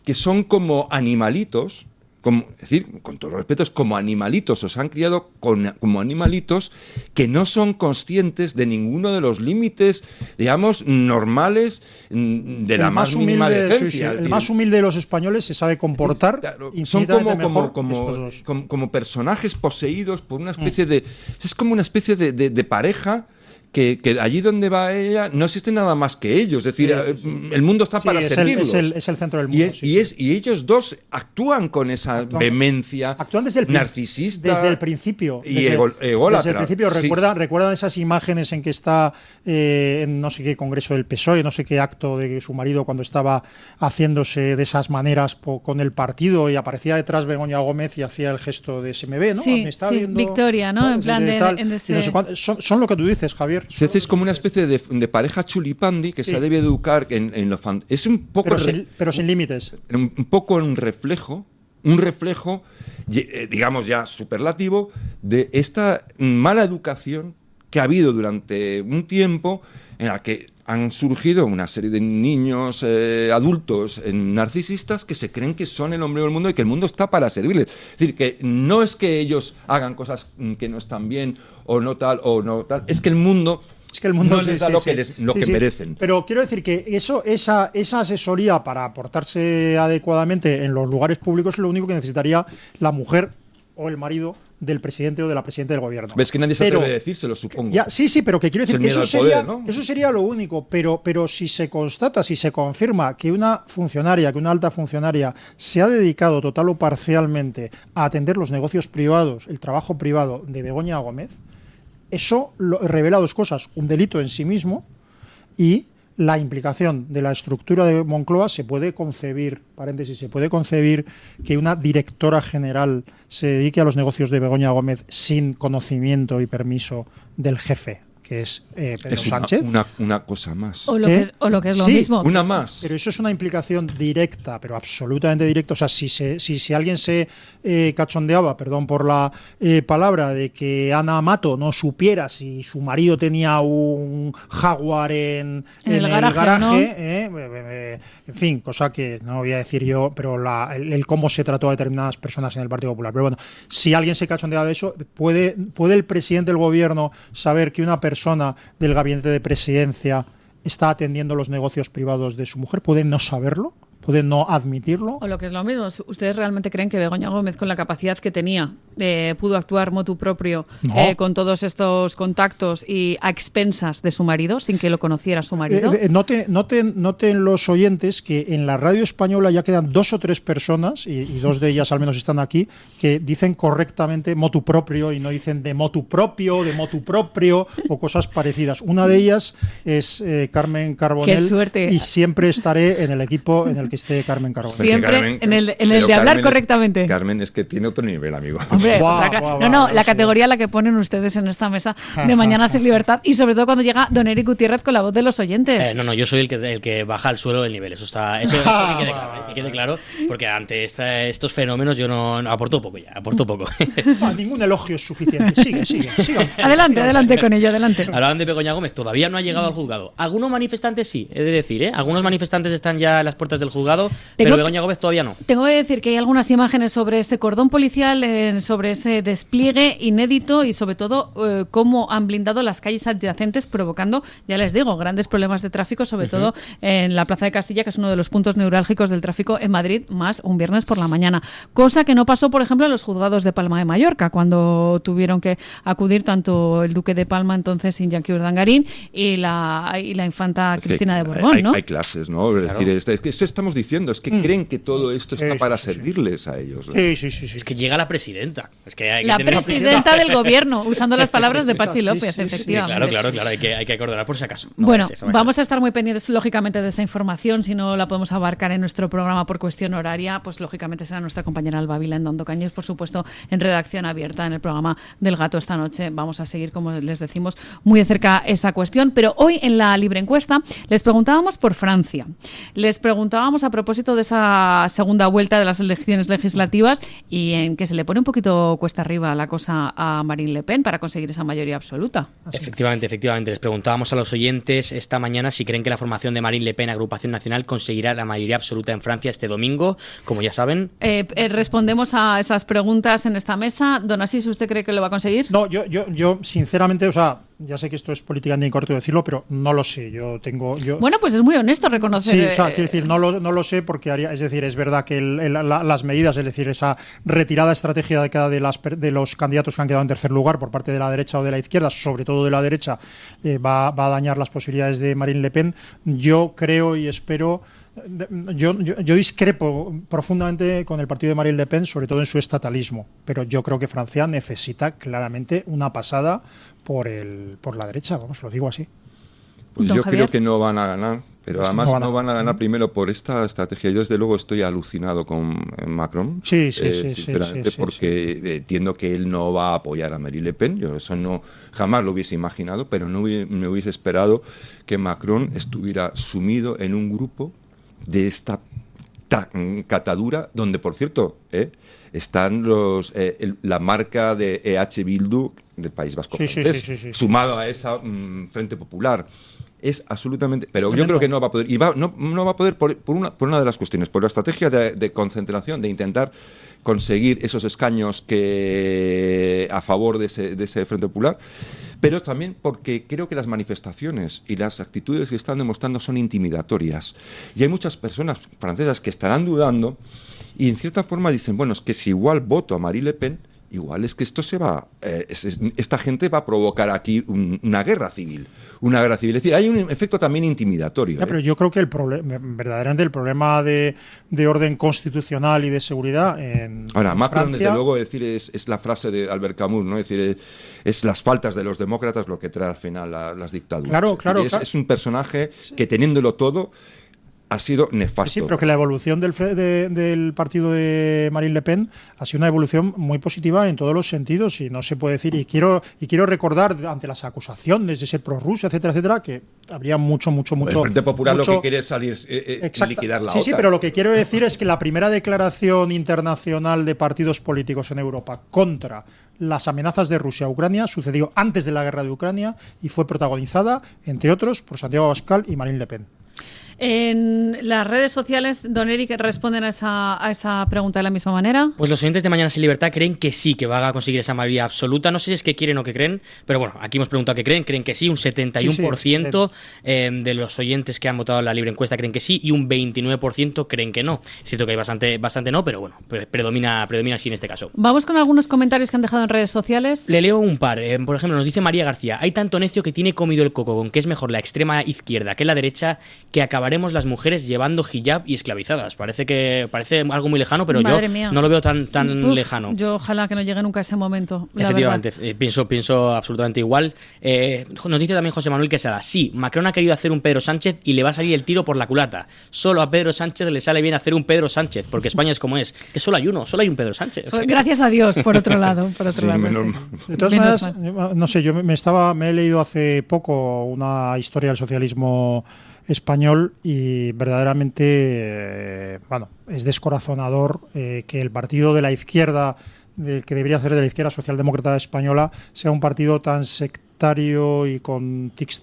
que son como animalitos. Es decir, con todo respeto, es como animalitos, os han criado como animalitos que no son conscientes de ninguno de los límites, digamos, normales de la más mínima decencia. El más humilde de los españoles se sabe comportar. Son como personajes poseídos por una especie de... Es como una especie de pareja que allí donde va ella no existe nada más que ellos, es decir, el mundo está para servirlos. Es el centro del mundo. Y ellos dos actúan con esa vehemencia narcisista. Desde el principio. Ególatra. Desde el principio. ¿Recuerdan esas imágenes en que está en no sé qué congreso del PSOE, no sé qué acto de su marido cuando estaba haciéndose de esas maneras con el partido y aparecía detrás Begoña Gómez y hacía el gesto de SMB, ¿no? Sí, viendo, Victoria, ¿no? En plan no sé son lo que tú dices, Javier. Es como una especie de pareja chulipandi que se debe educar en lo es un poco pero sin límites. Un poco un reflejo, digamos ya superlativo, de esta mala educación que ha habido durante un tiempo en la que han surgido una serie de niños adultos narcisistas que se creen que son el hombre del mundo y que el mundo está para servirles. Es decir, que no es que ellos hagan cosas que no están bien o no tal, es que el mundo no les da lo que merecen. Pero quiero decir que esa asesoría para portarse adecuadamente en los lugares públicos es lo único que necesitaría la mujer o el marido del presidente o de la presidenta del gobierno. Ves que nadie se atreve a decírselo, supongo. Sí, pero que quiero decir que eso sería lo único, pero si se constata, si se confirma que una alta funcionaria se ha dedicado total o parcialmente a atender los negocios privados, el trabajo privado de Begoña Gómez, eso revela dos cosas: un delito en sí mismo y la implicación de la estructura de Moncloa. Se puede concebir que una directora general se dedique a los negocios de Begoña Gómez sin conocimiento y permiso del jefe, que es Pedro Sánchez. Una cosa más. O lo que es lo mismo. Una más. Pero eso es una implicación directa, pero absolutamente directa. O sea, si alguien se cachondeaba, perdón por la palabra, de que Ana Amato no supiera si su marido tenía un Jaguar en el garaje, ¿no? En fin, cosa que no voy a decir yo, pero el cómo se trató a determinadas personas en el Partido Popular. Pero bueno, si alguien se cachondeaba de eso, ¿puede el presidente del gobierno saber que una persona del gabinete de presidencia está atendiendo los negocios privados de su mujer? ¿Puede no saberlo? ¿Puede no admitirlo? O lo que es lo mismo, ¿ustedes realmente creen que Begoña Gómez, con la capacidad que tenía, pudo actuar motu proprio con todos estos contactos y a expensas de su marido, sin que lo conociera su marido? Noten los oyentes que en la radio española ya quedan 2 o 3 personas, y 2 de ellas al menos están aquí, que dicen correctamente motu proprio y no dicen de motu propio o cosas parecidas. Una de ellas es Carmen Carbonell. ¡Qué suerte! Y siempre estaré en el equipo en el que esté Carmen Carbonell. Siempre en el de hablar correctamente. Carmen es que tiene otro nivel, amigo. Hombre, la categoría a la que ponen ustedes en esta mesa de Mañanas en Libertad, y sobre todo cuando llega don Eric Gutiérrez con la voz de los oyentes. Yo soy el que baja al suelo el nivel. Eso que quede claro, porque ante estos fenómenos yo no aporto poco. Ningún elogio es suficiente. Sigue. Adelante con ello, adelante. Hablaban de Begoña Gómez, todavía no ha llegado al juzgado. Algunos manifestantes sí, he de decir, algunos manifestantes están ya en las puertas del juzgado, pero Begoña Gómez todavía no. Tengo que decir que hay algunas imágenes sobre ese cordón policial, sobre ese despliegue inédito y sobre todo cómo han blindado las calles adyacentes, provocando, ya les digo, grandes problemas de tráfico, sobre todo en la Plaza de Castilla, que es uno de los puntos neurálgicos del tráfico en Madrid, más un viernes por la mañana. Cosa que no pasó, por ejemplo, en los juzgados de Palma de Mallorca, cuando tuvieron que acudir tanto el duque de Palma, entonces Iñaki Urdangarín, y la infanta Cristina de Borbón, ¿no? Hay clases, ¿no? Es decir, es que eso estamos diciendo, es que creen que todo esto está para servirles a ellos, ¿no? Sí. Es que llega la presidenta. Es que hay la que tener presidenta del gobierno, usando las palabras de Pachi López, efectivamente. Claro, hay que acordonar por si acaso. Vamos a estar muy pendientes, lógicamente, de esa información. Si no la podemos abarcar en nuestro programa por cuestión horaria, pues lógicamente será nuestra compañera Alba Vila en Dando Caños, por supuesto, en redacción abierta en el programa del Gato esta noche. Vamos a seguir, como les decimos, muy de cerca esa cuestión. Pero hoy en la libre encuesta les preguntábamos por Francia. Les preguntábamos a propósito de esa segunda vuelta de las elecciones legislativas y en que se le pone un poquito cuesta arriba la cosa a Marine Le Pen para conseguir esa mayoría absoluta. Efectivamente. Les preguntábamos a los oyentes esta mañana si creen que la formación de Marine Le Pen, Agrupación Nacional, conseguirá la mayoría absoluta en Francia este domingo, como ya saben. Respondemos a esas preguntas en esta mesa. Don Asís, ¿usted cree que lo va a conseguir? No, yo sinceramente, ya sé que esto es políticamente incorrecto decirlo, pero no lo sé. Bueno, pues es muy honesto reconocer. Sí, quiero decir, no lo sé porque es decir, es verdad que las medidas, es decir, esa retirada estratégica de los candidatos que han quedado en tercer lugar por parte de la derecha o de la izquierda, sobre todo de la derecha, va a dañar las posibilidades de Marine Le Pen. Yo creo y espero. Yo discrepo profundamente con el partido de Marine Le Pen, sobre todo en su estatalismo, pero yo creo que Francia necesita claramente una pasada por la derecha, lo digo así. Pues yo creo que no van a ganar, pero además no van a ganar primero por esta estrategia. Yo desde luego estoy alucinado con Macron, sinceramente, porque entiendo que él no va a apoyar a Marine Le Pen. Yo eso jamás lo hubiese imaginado, pero no me hubiese esperado que Macron estuviera sumido en un grupo de esta catadura, donde, por cierto, están la marca de EH Bildu del País Vasco, sí. sumado a esa Frente Popular. Es absolutamente... Pero yo creo que no va a poder. Y no va a poder por una de las cuestiones, por la estrategia de concentración, de intentar conseguir esos escaños que a favor de ese Frente Popular, pero también porque creo que las manifestaciones y las actitudes que están demostrando son intimidatorias. Y hay muchas personas francesas que estarán dudando y en cierta forma dicen, bueno, es que si igual voto a Marine Le Pen, igual es que esto esta gente va a provocar aquí una guerra civil. Es decir, hay un efecto también intimidatorio. Pero yo creo que verdaderamente el problema de orden constitucional y de seguridad Ahora, Macron, Francia, desde luego, es la frase de Albert Camus, ¿no? Es decir, es las faltas de los demócratas lo que trae al final las dictaduras. Claro. Es un personaje que, teniéndolo todo, ha sido nefasto. Sí, pero que la evolución del partido de Marine Le Pen ha sido una evolución muy positiva en todos los sentidos y no se puede decir, y quiero recordar ante las acusaciones de ser prorrusia, etcétera, que habría mucho. El Frente Popular lo que quiere es salir liquidar la OTAN. Sí, pero lo que quiero decir es que la primera declaración internacional de partidos políticos en Europa contra las amenazas de Rusia a Ucrania sucedió antes de la guerra de Ucrania y fue protagonizada, entre otros, por Santiago Abascal y Marine Le Pen. En las redes sociales, don Eric, ¿responden a esa pregunta de la misma manera? Pues los oyentes de Mañana Sin Libertad creen que sí, que va a conseguir esa mayoría absoluta. No sé si es que quieren o que creen, pero bueno, aquí hemos preguntado qué creen. Creen que sí, un 71% de los oyentes que han votado en la libre encuesta creen que sí y un 29% creen que no. Siento que hay bastante no, pero bueno, predomina sí en este caso. Vamos con algunos comentarios que han dejado en redes sociales. Le leo un par. Por ejemplo, nos dice María García: hay tanto necio que tiene comido el coco con que es mejor la extrema izquierda que la derecha, que acabaremos las mujeres llevando hijab y esclavizadas. Parece algo muy lejano, pero Madre yo mía. no lo veo tan lejano. Yo ojalá que no llegue nunca a ese momento. Efectivamente, pienso absolutamente igual. Nos dice también José Manuel Quesada: sí, Macron ha querido hacer un Pedro Sánchez y le va a salir el tiro por la culata. Solo a Pedro Sánchez le sale bien hacer un Pedro Sánchez, porque España es como es, que solo hay un Pedro Sánchez. Gracias a Dios, por otro lado. De todas maneras, no sé, yo me he leído hace poco una historia del socialismo español y verdaderamente es descorazonador que el partido de la izquierda, del que debería ser de la izquierda socialdemócrata española, sea un partido tan sectario y con tics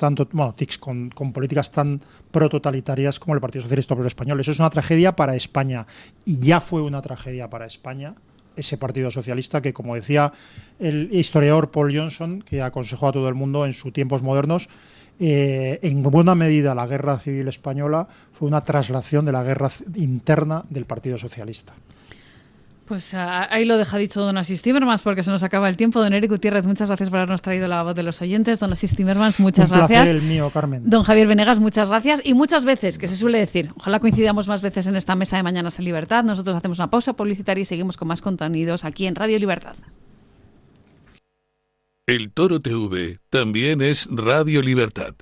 con políticas tan prototalitarias como el Partido Socialista Obrero Español. Eso es una tragedia para España y ya fue una tragedia para España ese partido socialista que, como decía el historiador Paul Johnson, que aconsejó a todo el mundo en sus tiempos modernos, en buena medida la guerra civil española fue una traslación de la guerra interna del Partido Socialista. Pues ahí lo deja dicho don Asís Timmermans, porque se nos acaba el tiempo. Don Eric Gutiérrez, muchas gracias por habernos traído la voz de los oyentes. Don Asís Timmermans, muchas gracias. Un placer el mío, Carmen. Don Javier Venegas, muchas gracias. Y muchas veces, que se suele decir, ojalá coincidamos más veces en esta mesa de Mañanas en Libertad. Nosotros hacemos una pausa publicitaria y seguimos con más contenidos aquí en Radio Libertad. El Toro TV también es Radio Libertad.